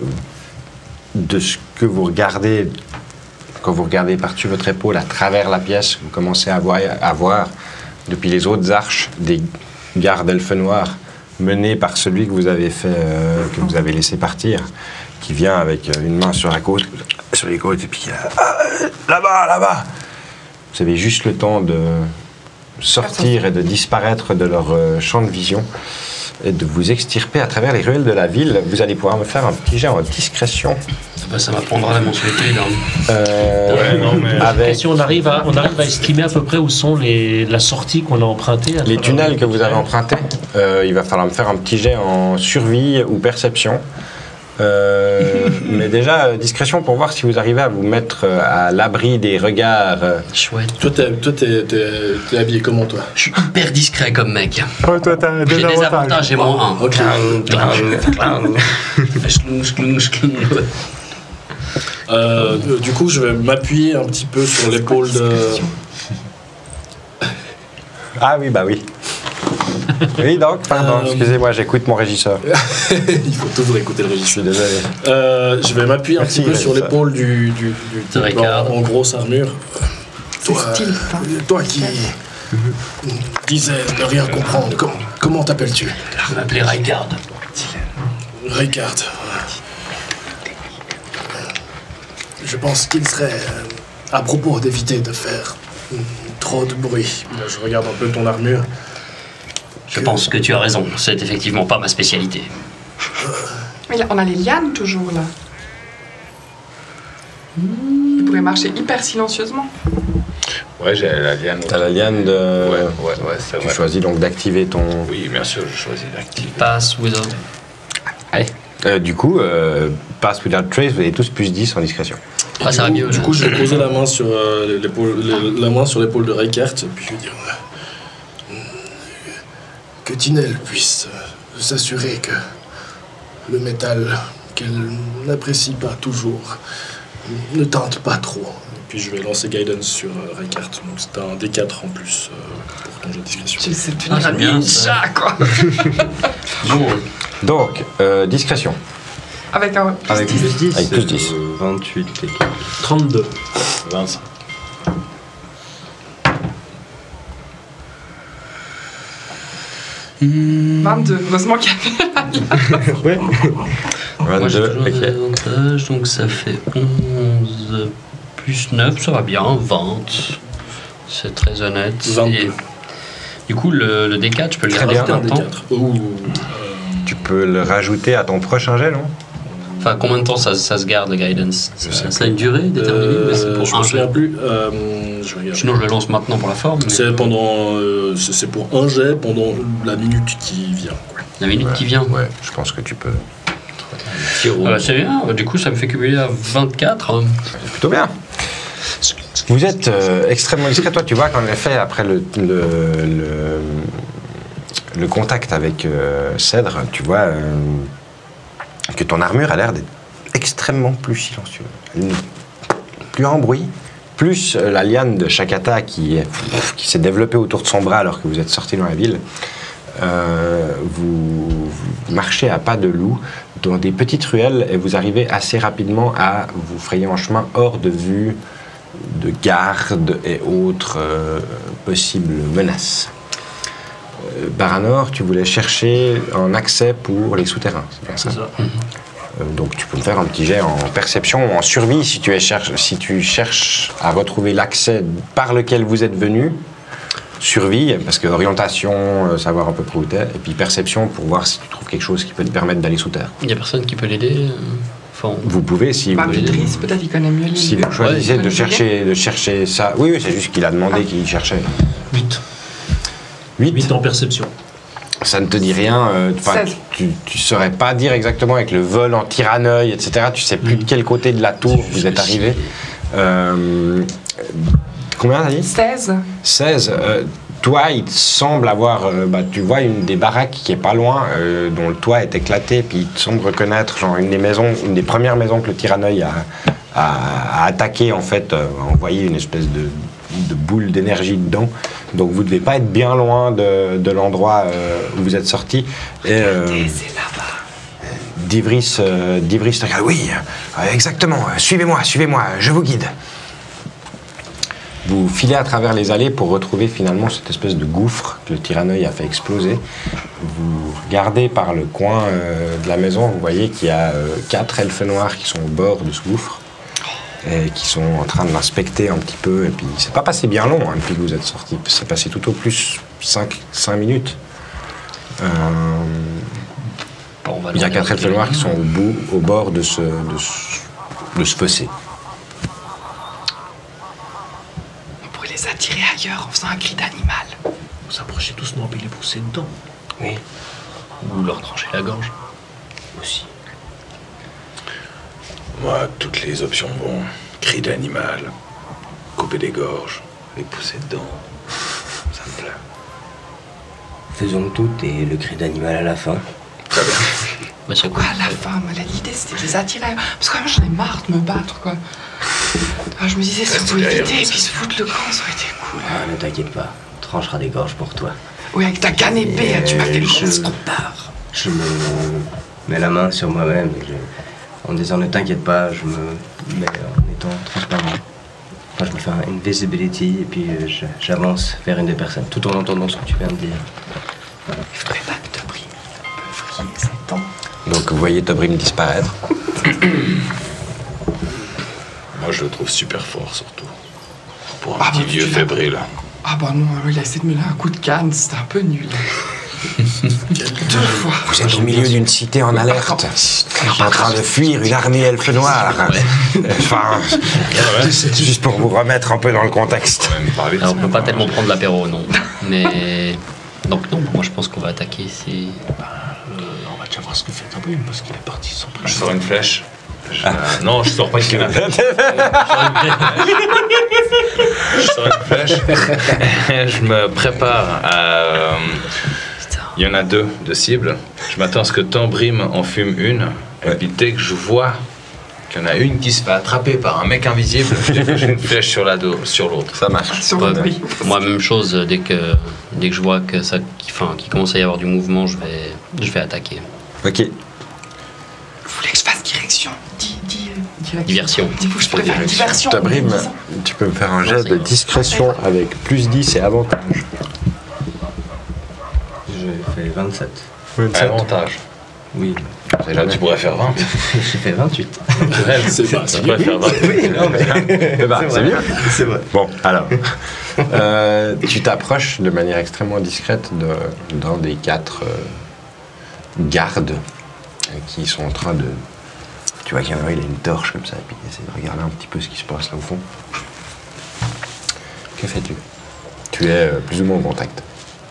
de ce que vous regardez, quand vous regardez par-dessus votre épaule, à travers la pièce, vous commencez à voir depuis les autres arches des gardes elfes noirs menés par celui que vous avez que vous avez laissé partir, qui vient avec une main sur les côtes, et puis là-bas. Vous avez juste le temps de sortir et de disparaître de leur champ de vision et de vous extirper à travers les ruelles de la ville. Vous allez pouvoir me faire un petit jet en discrétion. Ça m'apprendra la mensualité, là. Si on arrive à estimer à peu près où sont la sortie qu'on a empruntée. Les tunnels que vous avez empruntés, il va falloir me faire un petit jet en survie ou perception. Mais déjà, discrétion pour voir si vous arrivez à vous mettre à l'abri des regards. Chouette. Toi, t'es habillé comment, toi? Je suis hyper discret comme mec. Ouais, toi, t'as J'ai des avantages, j'ai moins 1. Ok. Du coup, je vais m'appuyer un petit peu sur l'épaule de... Ah oui, bah oui. Oui, donc, pardon, excusez-moi, j'écoute mon régisseur. Il faut toujours écouter le Je régisseur. suis désolé. Je vais m'appuyer un Merci, petit peu sur régisseur. l'épaule du type Ricard. en grosse armure. Toi qui disais ne rien comprendre, comment t'appelles-tu? Je vais m'appeler Ricard. Ricard. Je pense qu'il serait à propos d'éviter de faire trop de bruit. Là, je regarde un peu ton armure. Je pense que tu as raison, c'est effectivement pas ma spécialité. Mais là, on a les lianes toujours, là. Ils pourraient marcher hyper silencieusement. Ouais, j'ai la liane. T'as la liane de... Ouais, c'est Tu vrai. choisis donc d'activer ton... Oui, bien sûr, je choisis d'activer. Pass without. Allez, du coup, Pass Without Trace, vous avez tous plus 10 en discrétion. ah, ça va mieux. Du là. coup, je vais poser la main sur l'épaule de Ricard, puis je vais dire que Tinel puisse s'assurer que le métal qu'elle n'apprécie pas toujours ne teinte pas trop. Et puis je vais lancer Guidance sur Ricard, donc c'est un D4 en plus pour ton jeu de discrétion. Tu sais Ah, tenir c'est un bien, ça. ninja, quoi. Bon, Donc, discrétion. Avec un plus Avec 10. plus 10. Avec plus 10. 28 et 32. 25. Hmm. 22. Heureusement qu'il y avait moi j'ai 22, toujours des ok. avantages, donc ça fait 11 plus 9, ça va bien, 20. C'est très honnête. 22. Et du coup, le D4, je peux le Très bien. rajouter Un un temps. D4. Tu peux le rajouter à ton prochain jet, non? Enfin, combien de temps ça se garde, le guidance? Je sais Ça a une durée déterminée, mais c'est je pour me un souviens jet. plus. Je regarde. Sinon, je le lance maintenant pour la forme. mais C'est pendant, c'est pour un jet pendant la minute qui vient. Quoi. La minute qui vient. Ouais, je pense que tu peux. C'est bien, du coup, ça me fait cumuler à 24. C'est plutôt bien. Vous êtes extrêmement discret. Toi, tu vois qu'en effet, après le contact avec Cèdre, tu vois que ton armure a l'air d'être extrêmement plus silencieuse. Plus en bruit, plus la liane de Shakata qui s'est développée autour de son bras alors que vous êtes sorti dans la ville. Vous marchez à pas de loup dans des petites ruelles et vous arrivez assez rapidement à vous frayer un chemin hors de vue de gardes et autres possibles menaces. Baranor, tu voulais chercher un accès pour les souterrains, c'est bien ça? C'est ça. Donc tu peux me faire un petit jet en perception ou en survie si tu cherches à retrouver l'accès par lequel vous êtes venu. survie, parce que orientation, savoir à peu près où t'es, et puis perception pour voir si tu trouves quelque chose qui peut te permettre d'aller sous terre. Il y a personne qui peut l'aider. Enfin, Vous pouvez, si Bah, vous, Béatrice, peut-être il connaît mieux les si lieux. vous choisissez Ouais, de chercher ça. Oui, oui, c'est juste qu'il a demandé qu'il cherchait. 8. 8. 8 en perception. Ça ne te dit rien. Enfin, 16. tu saurais pas dire exactement avec le vol en tir-à-œil, etc. Tu sais plus de quel côté de la tour vous êtes arrivé. Combien t'as dit? 16. 16. Toi, il te semble avoir... tu vois une des baraques qui est pas loin, dont le toit est éclaté, puis il te semble reconnaître genre une des premières maisons que le tir-à-œil a attaqué, en fait, a envoyé une espèce de boule d'énergie dedans. Donc vous devez pas être bien loin de l'endroit où vous êtes sorti. Et C'est là-bas. Divris te regarde. Oui, exactement. Suivez-moi, je vous guide. Vous filez à travers les allées pour retrouver finalement cette espèce de gouffre que le tir-à-œil a fait exploser. Vous regardez par le coin de la maison, vous voyez qu'il y a 4 elfes noirs qui sont au bord de ce gouffre et qui sont en train de l'inspecter un petit peu. Et puis c'est pas passé bien long depuis que vous êtes sortis. C'est passé tout au plus 5 minutes. bon, on va Il y a leur 4 elfes dire- noirs qui sont au bord de ce fossé. On pourrait les attirer ailleurs en faisant un cri d'animal. Vous s'approchez doucement puis les pousser dedans. Oui. Ou leur trancher la gorge. Aussi. Moi, toutes les options vont. Cri d'animal, couper des gorges, les pousser dedans. Ça me plaît. Faisons tout et le cri d'animal à la fin. Très bien. Bah, ça coûte. À la fin, moi, l'idée c'était de les attirer ailleurs. Parce que moi j'en ai marre de me battre, quoi. Alors, je me disais, si on Reste pouvait derrière, éviter et ça. puis se foutre le camp, ça aurait été cool. Ah, ne t'inquiète pas, on tranchera des gorges pour toi. Oui, avec ta canne épée, tu m'as fait le je- grosse comptard. Je me mets la main sur moi-même en disant ne t'inquiète pas, je me mets en étant transparent. Enfin, je me fais un invisibility et puis j'avance vers une des personnes tout en entendant ce que tu viens de dire. Il faudrait pas que Tobrim peut vriller ses dents. Donc vous voyez Tobrim disparaître. Moi, je le trouve super fort, surtout. Pour un Ah, petit bah, vieux tu l'as- fébrile. Ah bah non, il a essayé de me donner un coup de canne, c'était un peu nul. 2 fois. Vous êtes au milieu d'une cité en alerte, en train de fuir une armée elfe noire. Enfin, juste pour vous remettre un peu dans le contexte. Quand même parler de Alors, on ça. peut pas tellement prendre l'apéro, non. Mais. Donc, non, moi je pense qu'on va attaquer. On va déjà voir ce que fait Tobrim parce qu'il est parti sans Je sors une flèche. Non, je sors pas une canne. Je sors une flèche. Je me prépare à. Il y en a 2 de cibles. Je m'attends à ce que Tobrim en fume une. Et puis dès que je vois qu'il y en a une qui se fait attraper par un mec invisible, je déclenche une flèche sur l'autre. Ça marche. Sur Ouais, le bruit. moi, même chose, dès que je vois que ça, qu'il commence à y avoir du mouvement, je vais attaquer. Ok. Vous voulez que je fasse direction direction. Diversion. Dis-vous, je préfère diversion. Tobrim, tu peux me faire un jet de discrétion avec plus 10 et avantage. Je fais 27. Avantage. Oui, Là, tu pourrais faire 20. j'ai fait 28. C'est pas Tu pourrais faire 20. Oui, non mais... Eh ben, c'est mieux. C'est vrai. Bon, alors. Tu t'approches de manière extrêmement discrète d'un des 4 gardes qui sont en train de... Tu vois qu'il y en a un, il a une torche comme ça, et puis il essaie de regarder un petit peu ce qui se passe là au fond. Que fais-tu? Tu es plus ou moins en contact.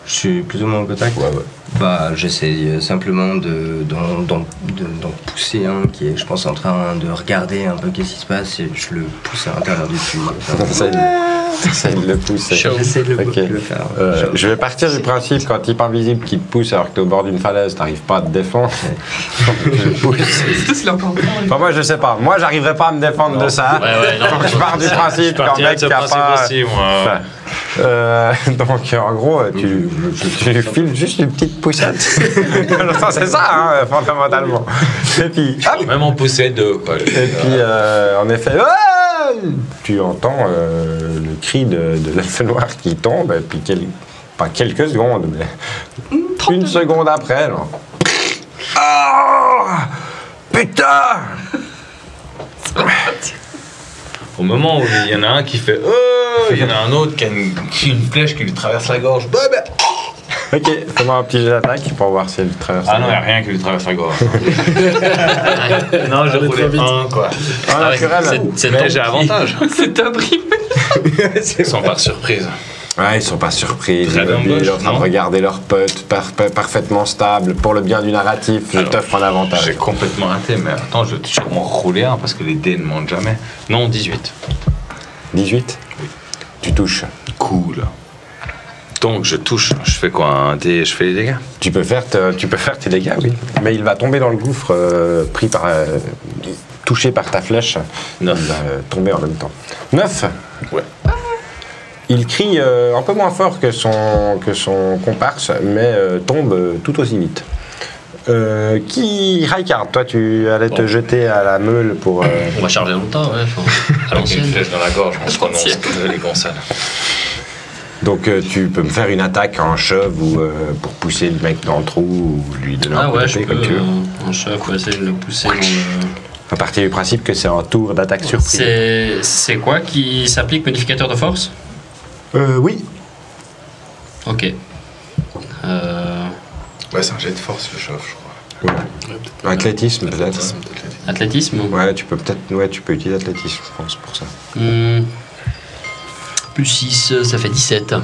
Je suis plus ou moins en contact. Ouais, ouais. Bah, j'essaye simplement d'en pousser un qui est, je pense, en train de regarder un peu qu'est-ce qui se passe et je le pousse à l'intérieur du tuyau. Essaye de le pousser. J'essaie de Ok. le faire. Je vais partir du principe, quand type invisible qui te pousse alors que t'es au bord d'une falaise, t'arrives pas à te défendre. Je le pousse. C'est là encore. Enfin, moi, je sais pas. Moi, j'arriverai pas à me défendre de ça. Ouais, non. Donc, je pars du principe qu'un mec qui a pas... aussi, moi. Donc, en gros, tu files juste une petite poussette. Enfin, c'est ça, hein, fondamentalement. Et puis, hop. Même en pousser 2, quoi. Et puis, en effet, tu entends le cri de l'elfe noir qui tombe, et puis pas quelques secondes, mais une seconde après, genre. Oh, putain! Au moment où il y en a un qui fait il y en a un autre qui a une flèche qui lui traverse la gorge. Ok, fais-moi un petit jet d'attaque pour voir si elle traverse. Ah non, il n'y a rien qui lui traverse la gorge. Non, je trop roulais vite. 1, quoi. Ah, naturel. Mais j'ai avantage. C'est un brim. Ils sont pas surprises. Ouais, ils sont pas surpris. Très bien, Ils sont en train de non. regarder leurs potes parfaitement stables. Pour le bien du narratif, je Alors, t'offre un avantage. J'ai complètement raté, mais attends, je vais sûrement rouler un parce que les dés ne mentent jamais. Non, 18. 18 Oui. Tu touches. Cool. Donc je touche, je fais quoi un dé, je fais les dégâts. Tu peux faire tes dégâts, oui. Mais il va tomber dans le gouffre, touché par ta flèche. 9. Il va tomber en même temps. 9 Ouais. Il crie un peu moins fort que son comparse, mais tombe tout aussi vite. Raikard, toi tu allais te jeter à la meule pour... On va charger longtemps, ouais. À Avec une l'ancienne. flèche dans la gorge, on se prononce les Gonçales. Donc tu peux me faire une attaque en shove ou pour pousser le mec dans le trou ou lui donner un Ah coup ouais, je d'épée peux. comme tu veux. En choc, ouais, essayer de le pousser dans le. À partir du principe que c'est un tour d'attaque surprise. C'est quoi qui s'applique modificateur de force? Oui. Ok. Ouais, c'est un jet de force le chauffe, je crois. Athlétisme peut-être. Athlétisme? Ouais, tu peux utiliser athlétisme, je pense, pour ça. Plus 6, ça fait 17.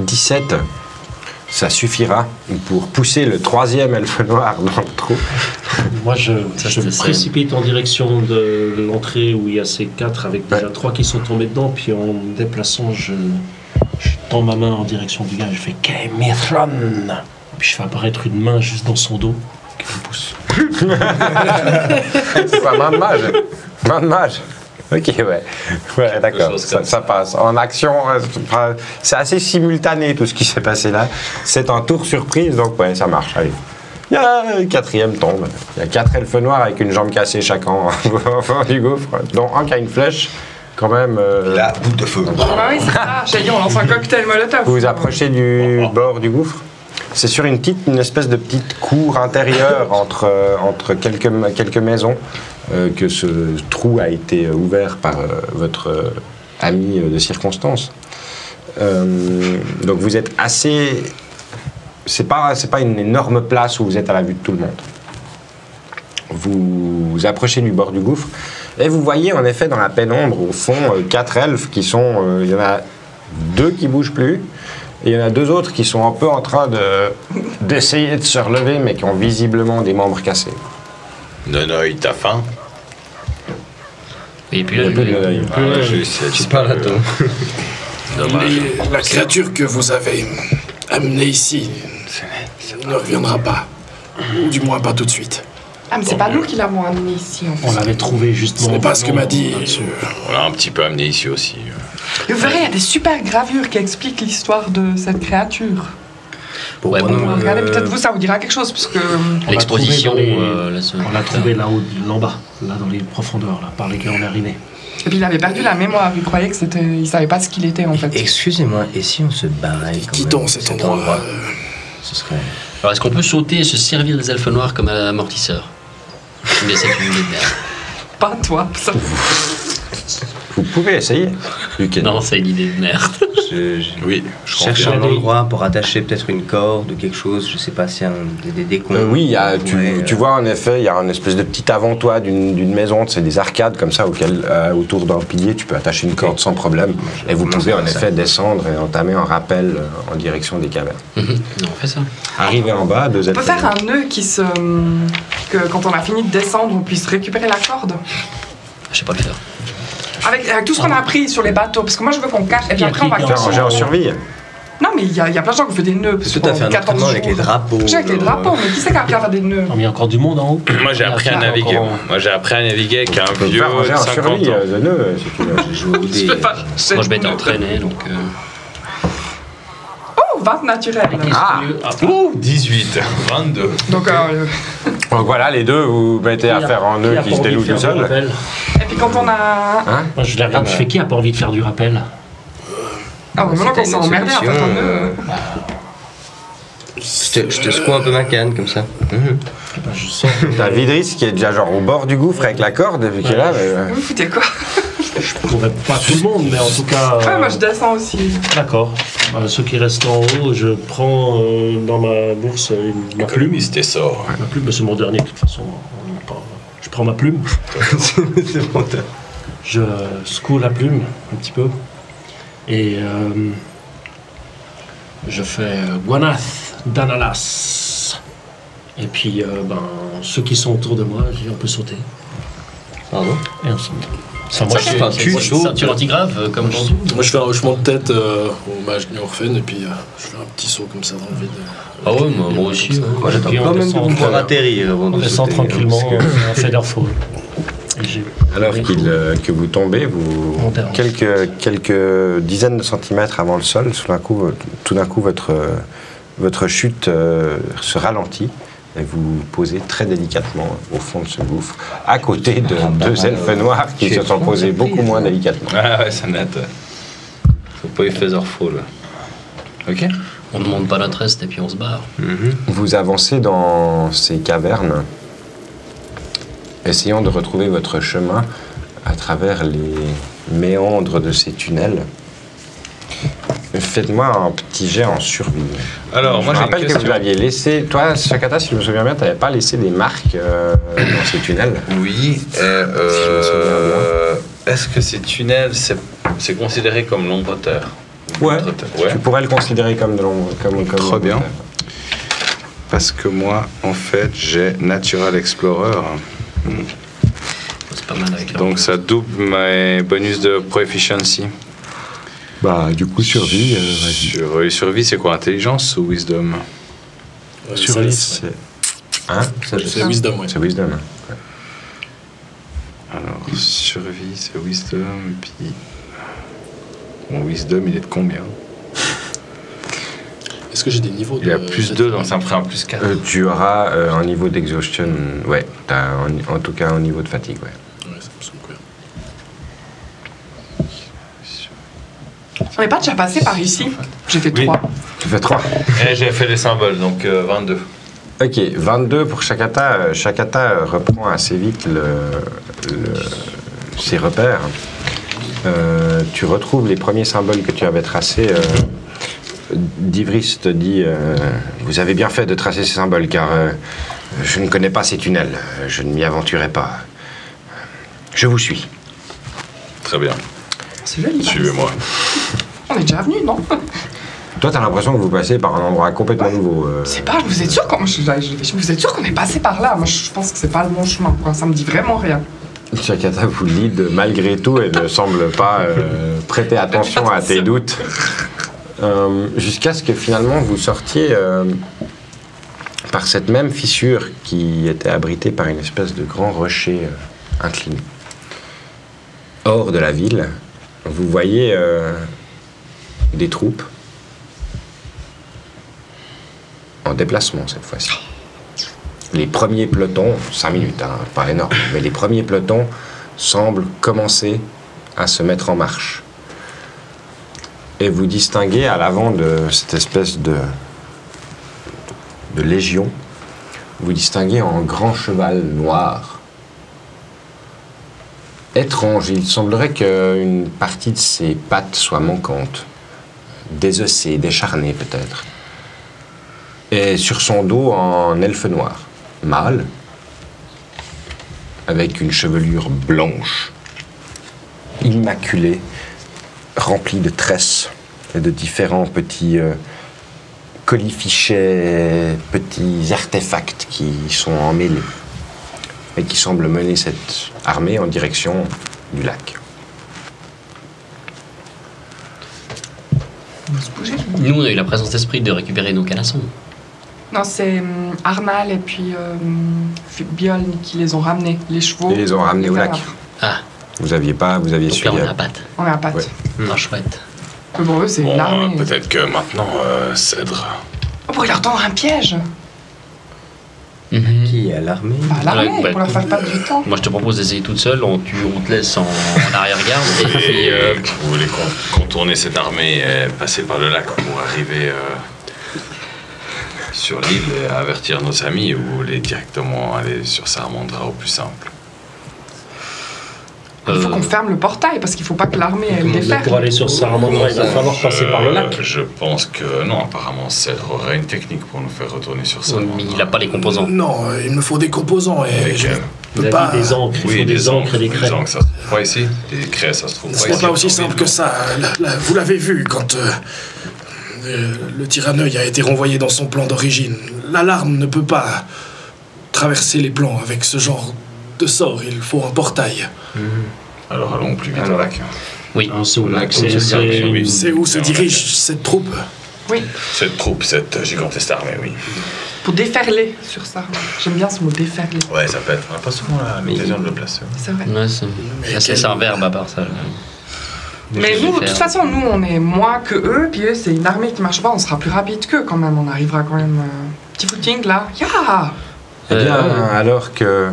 17, ça suffira pour pousser le troisième elfe noir dans le trou. Moi, je c'est me ça. précipite en direction de l'entrée où il y a ces 4 avec déjà 3 qui sont tombés dedans. Puis en me déplaçant, je tends ma main en direction du gars. Je fais Kemetron. Puis je fais apparaître une main juste dans son dos qui me pousse. C'est quoi, main de mage? Main de mage. Ok, ouais. Ouais, d'accord, chose comme ça passe. En action, c'est assez simultané tout ce qui s'est passé là. C'est un tour surprise, donc ouais, ça marche. Allez. Il y a le quatrième tombe. Il y a 4 elfes noirs avec une jambe cassée chacun au fond du gouffre, dont un qui a une flèche, quand même. La boule de feu. Bah oui, c'est ça. J'ai dit, on lance un cocktail molotov. Vous vous approchez du bord du gouffre. C'est sur une espèce de petite cour intérieure entre quelques maisons que ce trou a été ouvert par votre ami de circonstance. Donc vous êtes assez... C'est pas une énorme place où vous êtes à la vue de tout le monde. Vous vous approchez du bord du gouffre et vous voyez en effet dans la pénombre au fond 4 elfes qui sont... Il y en a 2 qui bougent plus. Et il y en a 2 autres qui sont un peu en train d'essayer de se relever, mais qui ont visiblement des membres cassés. Nonoï, t'as faim? Et puis Il là, n'y a plus de l'œil. Tu parles à toi. Dommage. La créature que vous avez amenée ici ne reviendra pas. Ou du moins pas tout de suite. Ah, mais c'est pas nous qui l'avons amené ici, en On fait. l'avait trouvé justement. Ce n'est pas ce que m'a dit. On l'a un petit peu amené ici aussi. Et vous verrez, il y a des super gravures qui expliquent l'histoire de cette créature. Ouais, bon, Regardez, peut-être vous, ça vous dira quelque chose, parce que... l'exposition. trouvé dans on On l'a trouvé là-haut, là en bas, là dans les profondeurs, là, par lesquelles on est arrivé. Et puis il avait perdu la mémoire, il croyait que c'était... Il savait pas ce qu'il était, en fait. Excusez-moi, et si on se barrait quand Quittons même, cet endroit. Ce serait... Alors, est-ce qu'on peut sauter et se servir des elfes noirs comme un amortisseur? Mais c'est une idée de merde. Pas toi, ça. Vous pouvez essayer. Lucan. Non, c'est une idée de merde. Oui, je Cherche confirme. un endroit pour attacher peut-être une corde ou quelque chose, je sais pas s'il y a des décombres. Oui, Ouais, tu vois en effet, il y a un espèce de petit avant-toit d'une maison, c'est des arcades comme ça, autour d'un pilier, tu peux attacher une corde sans problème. Et vous pouvez en effet descendre et entamer un rappel en direction des cavernes. Non, on fait ça. Arrivé en bas, 2 On peut faire un nœud qui se... que quand on a fini de descendre, on puisse récupérer la corde. Je sais pas le faire. Avec tout ce qu'on a appris sur les bateaux, parce que moi je veux qu'on cache, et puis après on va Faire J'ai en survie. Non, mais il y a plein de gens qui font des nœuds. Parce que t'as fait un 14 entraînement avec jours. les drapeaux. J'ai avec les drapeaux, mais qui c'est qui a appris à faire des nœuds? Non, mais il y a encore du monde en haut. Moi j'ai appris à naviguer. Moi j'ai appris à naviguer avec un Tu peux vieux faire de j'ai en 50 survie ans. de nœuds, si tu veux. J'ai joué au Je dé. fais pas. Moi, je m'étais entraîné, donc. Oh, 20 naturel. Ah. Ouh, 18, 22. Donc, Donc voilà, les deux, vous mettez à faire un nœud qui se déloue tout seul. et puis quand on a. Hein? Moi, je les regarde, je fais qui a pas envie de faire du rappel? Ah, ouais, maintenant qu'on C'était s'est une emmerdé à faire un solution, nœud. Je te secoue un peu ma canne comme ça. Je sens. T'as Vidris qui est déjà genre au bord du gouffre avec la corde, vu qu'il est là. Vous foutez quoi? Je pourrais pas tout le monde, mais en tout cas. Ah, moi je descends aussi. D'accord. Ceux qui restent en haut, je prends dans ma bourse ma plume. Économise tes sorts. Ma plume, c'est mon dernier, de toute façon. Je prends ma plume. C'est bon, Je secoue la plume un petit peu. Et je fais Gwanath Danalas. Et puis, ceux qui sont autour de moi, on peut sauter. Pardon? Et on saute. Ça, moi, Ça, je fais un c'est cul une chaud. ceinture antigrave, comme on dit. Moi, je fais un hochement de tête au mage Niorfen et puis je fais un petit saut comme ça dans le vide. Ah ouais, moi aussi. Ouais. Moi, j'attends Puis on quand même de descend, pouvoir atterrir avant On de descend sauter, tranquillement parce que- à Featherfall. Et Alors que vous tombez, On termine. quelques dizaines de centimètres avant le sol, tout d'un coup votre chute se ralentit et vous vous posez très délicatement au fond de ce gouffre, à côté de deux elfes noirs qui se sont posés beaucoup moins délicatement. Ah ouais, c'est net. Faut pas y faire fall. Ok. On ne demande pas notre reste et puis on se barre. Vous avancez dans ces cavernes, essayant de retrouver votre chemin à travers les méandres de ces tunnels. Faites-moi un petit jet en survie. Alors, moi Je me j'ai une rappelle que question. vous aviez laissé, toi, Shakata, si je me souviens bien, tu n'avais pas laissé des marques dans ces tunnels. Oui. me souviens Est-ce que ces tunnels, c'est considéré comme l'ombre-terre? Ouais. Ouais. Tu pourrais le considérer comme de l'ombre. Très bien. Parce que moi, en fait, j'ai Natural Explorer. C'est pas mal avec la Donc ça double mes bonus de proficiency. Bah, du coup, survie, Survie, c'est quoi? Intelligence ou wisdom? Survie, c'est c'est... Hein? c'est Wisdom, ouais. C'est wisdom. Alors, survie, c'est wisdom. Et puis. Mon wisdom, il est de combien? Est-ce que j'ai des niveaux de... Il y a plus 2, donc ça me ferait un plus 4. Tu auras un niveau d'exhaustion, ouais. T'as en tout cas un niveau de fatigue, ouais. Ouais, ça me semble cohérent. On n'est pas déjà passé par ici. J'ai fait Oui. 3. Tu fais 3. Et j'ai fait les symboles, donc 22. Ok, 22 pour Shakata. Shakata reprend assez vite ses repères. Tu retrouves les premiers symboles que tu avais tracés. Divris te dit vous avez bien fait de tracer ces symboles car je ne connais pas ces tunnels. Je ne m'y aventurerai pas. Je vous suis. Très bien. C'est joli. Suivez-moi. On est déjà venu, non? Toi, t'as l'impression que vous passez par un endroit complètement nouveau. C'est pas, vous êtes sûr vous êtes sûr qu'on est passé par là? Moi, je pense que c'est pas le bon chemin. Quoi. Ça me dit vraiment rien. Shakata vous lead malgré tout et ne semble pas prêter attention à tes doutes. Jusqu'à ce que finalement vous sortiez par cette même fissure qui était abritée par une espèce de grand rocher incliné. Hors de la ville, vous voyez des troupes en déplacement cette fois-ci. Les premiers pelotons, 5 minutes, hein, pas énorme, mais les premiers pelotons semblent commencer à se mettre en marche. Et vous distinguez à l'avant de cette espèce de légion, vous distinguez un grand cheval noir. Étrange, il semblerait qu'une partie de ses pattes soit manquante, désossée, décharnée peut-être. Et sur son dos, un elfe noir, mâle, avec une chevelure blanche, immaculée, rempli de tresses et de différents petits colifichets, petits artefacts qui sont emmêlés et qui semblent mener cette armée en direction du lac. On va se bouger. Nous, on a eu la présence d'esprit de récupérer nos canassons. Non, c'est Arnal et puis Bjoln qui les ont ramenés, les chevaux. Ils les ont ramenés au lac. Ah, Vous aviez donc suivi. là, on est à patte. On est à patte. Ouais. Ah, chouette. Mais bon, eux, c'est Bon, l'armée. peut-être que maintenant, Cèdre. On pourrait leur tendre un piège. Qui est à l'armée? Bah, l'armée, Ouais, pour leur faire perdre du temps. Moi, je te propose d'essayer toute seule. On te laisse en arrière-garde. Et puis, Vous voulez contourner cette armée et passer par le lac pour arriver sur l'île et avertir nos amis, ou vous voulez directement aller sur Saramandra au plus simple? Il faut qu'on ferme le portail parce qu'il faut pas que l'armée elle Pour déferle. aller sur Saramandra, il va falloir passer par le lac. Je pense que non, apparemment Cèdre aurait une technique pour nous faire retourner sur ça. Mais il a pas les composants. Non, il me faut des composants et je ne Il peux a pas. dit des encres, il faut des encres et des craies. Des encres, ça se trouve pas ici. Des craies, ça se trouve Ce pas n'est ici. pas aussi simple que ça. Vous l'avez vu quand le Tyranneuil a été renvoyé dans son plan d'origine. L'alarme ne peut pas traverser les plans avec ce genre de sort. Il faut un portail. Alors allons plus vite au lac. Oui. Ah, c'est au lac, c'est Oui. C'est où se dirige cette troupe? Oui, Cette troupe, cette gigantesque armée, oui. pour déferler sur ça. J'aime bien ce mot déferler. Ouais, ça peut être. On n'a pas souvent l'occasion de le placer. C'est vrai. Ouais, c'est un verbe à part ça. Mais nous, de toute façon, nous, on est moins que eux, puis eux, c'est une armée qui marche pas, on sera plus rapide qu'eux quand même, on arrivera quand même. Petit footing là. Ya Eh bien, alors que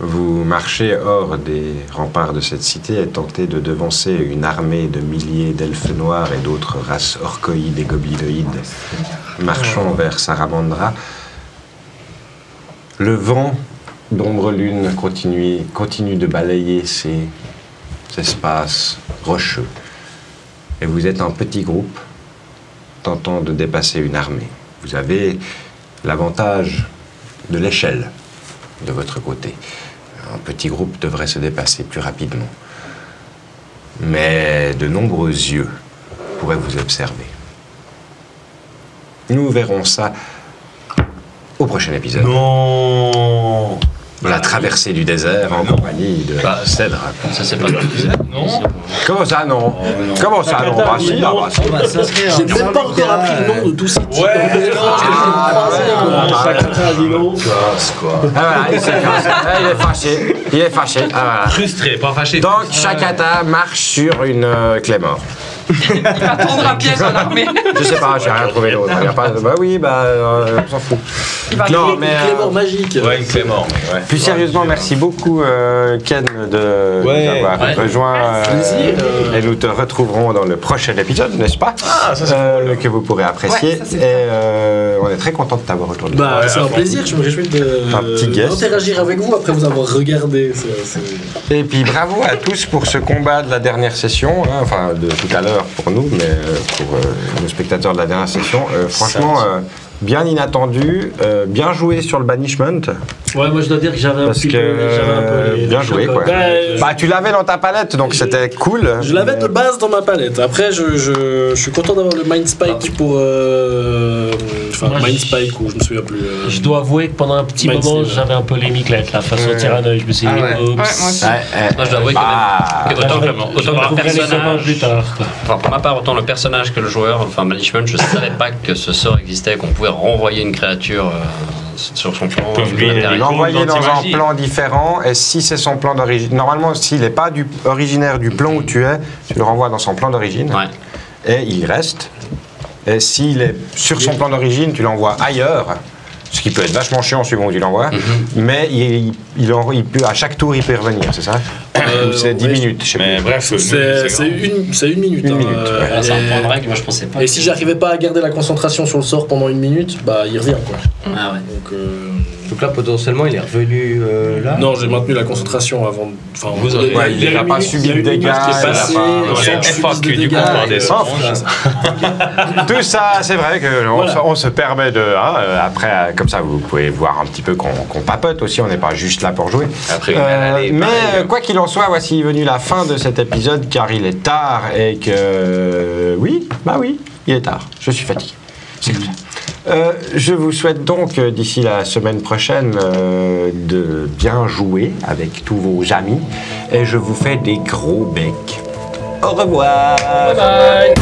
vous marchez hors des remparts de cette cité et tentez de devancer une armée de milliers d'elfes noirs et d'autres races orcoïdes et goblinoïdes marchant vers Saramandra, le vent d'ombre lune continue de balayer ces espaces rocheux. Et vous êtes un petit groupe tentant de dépasser une armée. Vous avez l'avantage de l'échelle de votre côté. Un petit groupe devrait se dépasser plus rapidement. Mais de nombreux yeux pourraient vous observer. Nous verrons ça au prochain épisode. Non. La traversée du désert en compagnie de Cèdre. Ça, c'est pas Non. Comment ça, non? Comment ça, non? Ah, si, ah, bah, si. J'ai même pas encore appris le nom de tous ces types. Quoi. Ah, voilà, il s'est cassé. Ah, il est fâché. Il est fâché. Ah, voilà. Frustré, pas fâché. Donc, Shakata marche sur une Clémor. Il va tendre un piège à l'armée. Je sais pas, j'ai rien trouvé d'autre. Il y a pas... Bah oui, on s'en fout. Il va Non, mais... Une clé magique. Ouais, une clé mort, mais ouais. Plus sérieusement, merci beaucoup Ken de nous avoir rejoint. Plaisir. Et nous te retrouverons dans le prochain épisode, n'est-ce pas? Ah, ça, c'est que vous pourrez apprécier. Ouais, ça, c'est et on est très content de t'avoir autour de nous. Bah, c'est un plaisir, je me réjouis Un petit guest. d'interagir avec vous après vous avoir regardé. Et puis bravo à tous pour ce combat de la dernière session, hein, enfin de tout à l'heure pour nous, mais pour nos spectateurs de la dernière session. Franchement, bien inattendu, bien joué sur le banishment. Ouais, moi je dois dire que j'avais un Parce petit que peu. bien joué quoi. Bah tu l'avais dans ta palette donc c'était cool. Je l'avais de base dans ma palette. Après, je suis content d'avoir le Mind Spike pour. Enfin, Moi, Mind Spike ou je me souviens plus. Je dois avouer que pendant un petit Mind moment, Stealer. j'avais un peu les miclettes là, face au Tyranneuil. Je me suis dit, Ah ouais. oups. Ouais, moi aussi. Moi, je dois avouer que autant que Je le retrouverai les commandes personnage, plus tard. quoi. enfin pour ma part, autant le personnage que le joueur, enfin Banishment, je savais pas que ce sort existait, qu'on pouvait renvoyer une créature sur son plan. L'envoyer dans un plan différent et si c'est son plan d'origine, normalement s'il n'est pas originaire du plan où tu es, tu le renvoies dans son plan d'origine Ouais. et il y reste. Et s'il est sur son plan d'origine, tu l'envoies ailleurs, ce qui peut être vachement chiant suivant où tu l'envoies, mais il peut, à chaque tour il peut y revenir, c'est ça? Ou c'est 10 minutes, je sais Mais plus. bref, C'est une minute. Une minute, ouais. Ah, c'est un point de règle, moi je pensais pas. Et si j'arrivais pas à garder la concentration sur le sort pendant une minute, bah il revient quoi. Ah ouais. Donc là, potentiellement, il est revenu là. Non, j'ai maintenu la concentration avant. Enfin, Vous avez- Ouais, il n'a pas subi de dégâts. qui est passée, il a pas- sans que je subisse FAQ de du dégâts. comptoir des et, songes. Tout ça, c'est vrai que Voilà. on se permet de. Après, comme ça, vous pouvez voir un petit peu qu'on papote aussi, on n'est pas juste là pour jouer. Après une année, Mais pareil. quoi qu'il en soit, voici venue la fin de cet épisode car il est tard et que. Oui, il est tard. Je suis fatigué. C'est comme ça. Je vous souhaite donc d'ici la semaine prochaine de bien jouer avec tous vos amis et je vous fais des gros becs. Au revoir. Bye bye.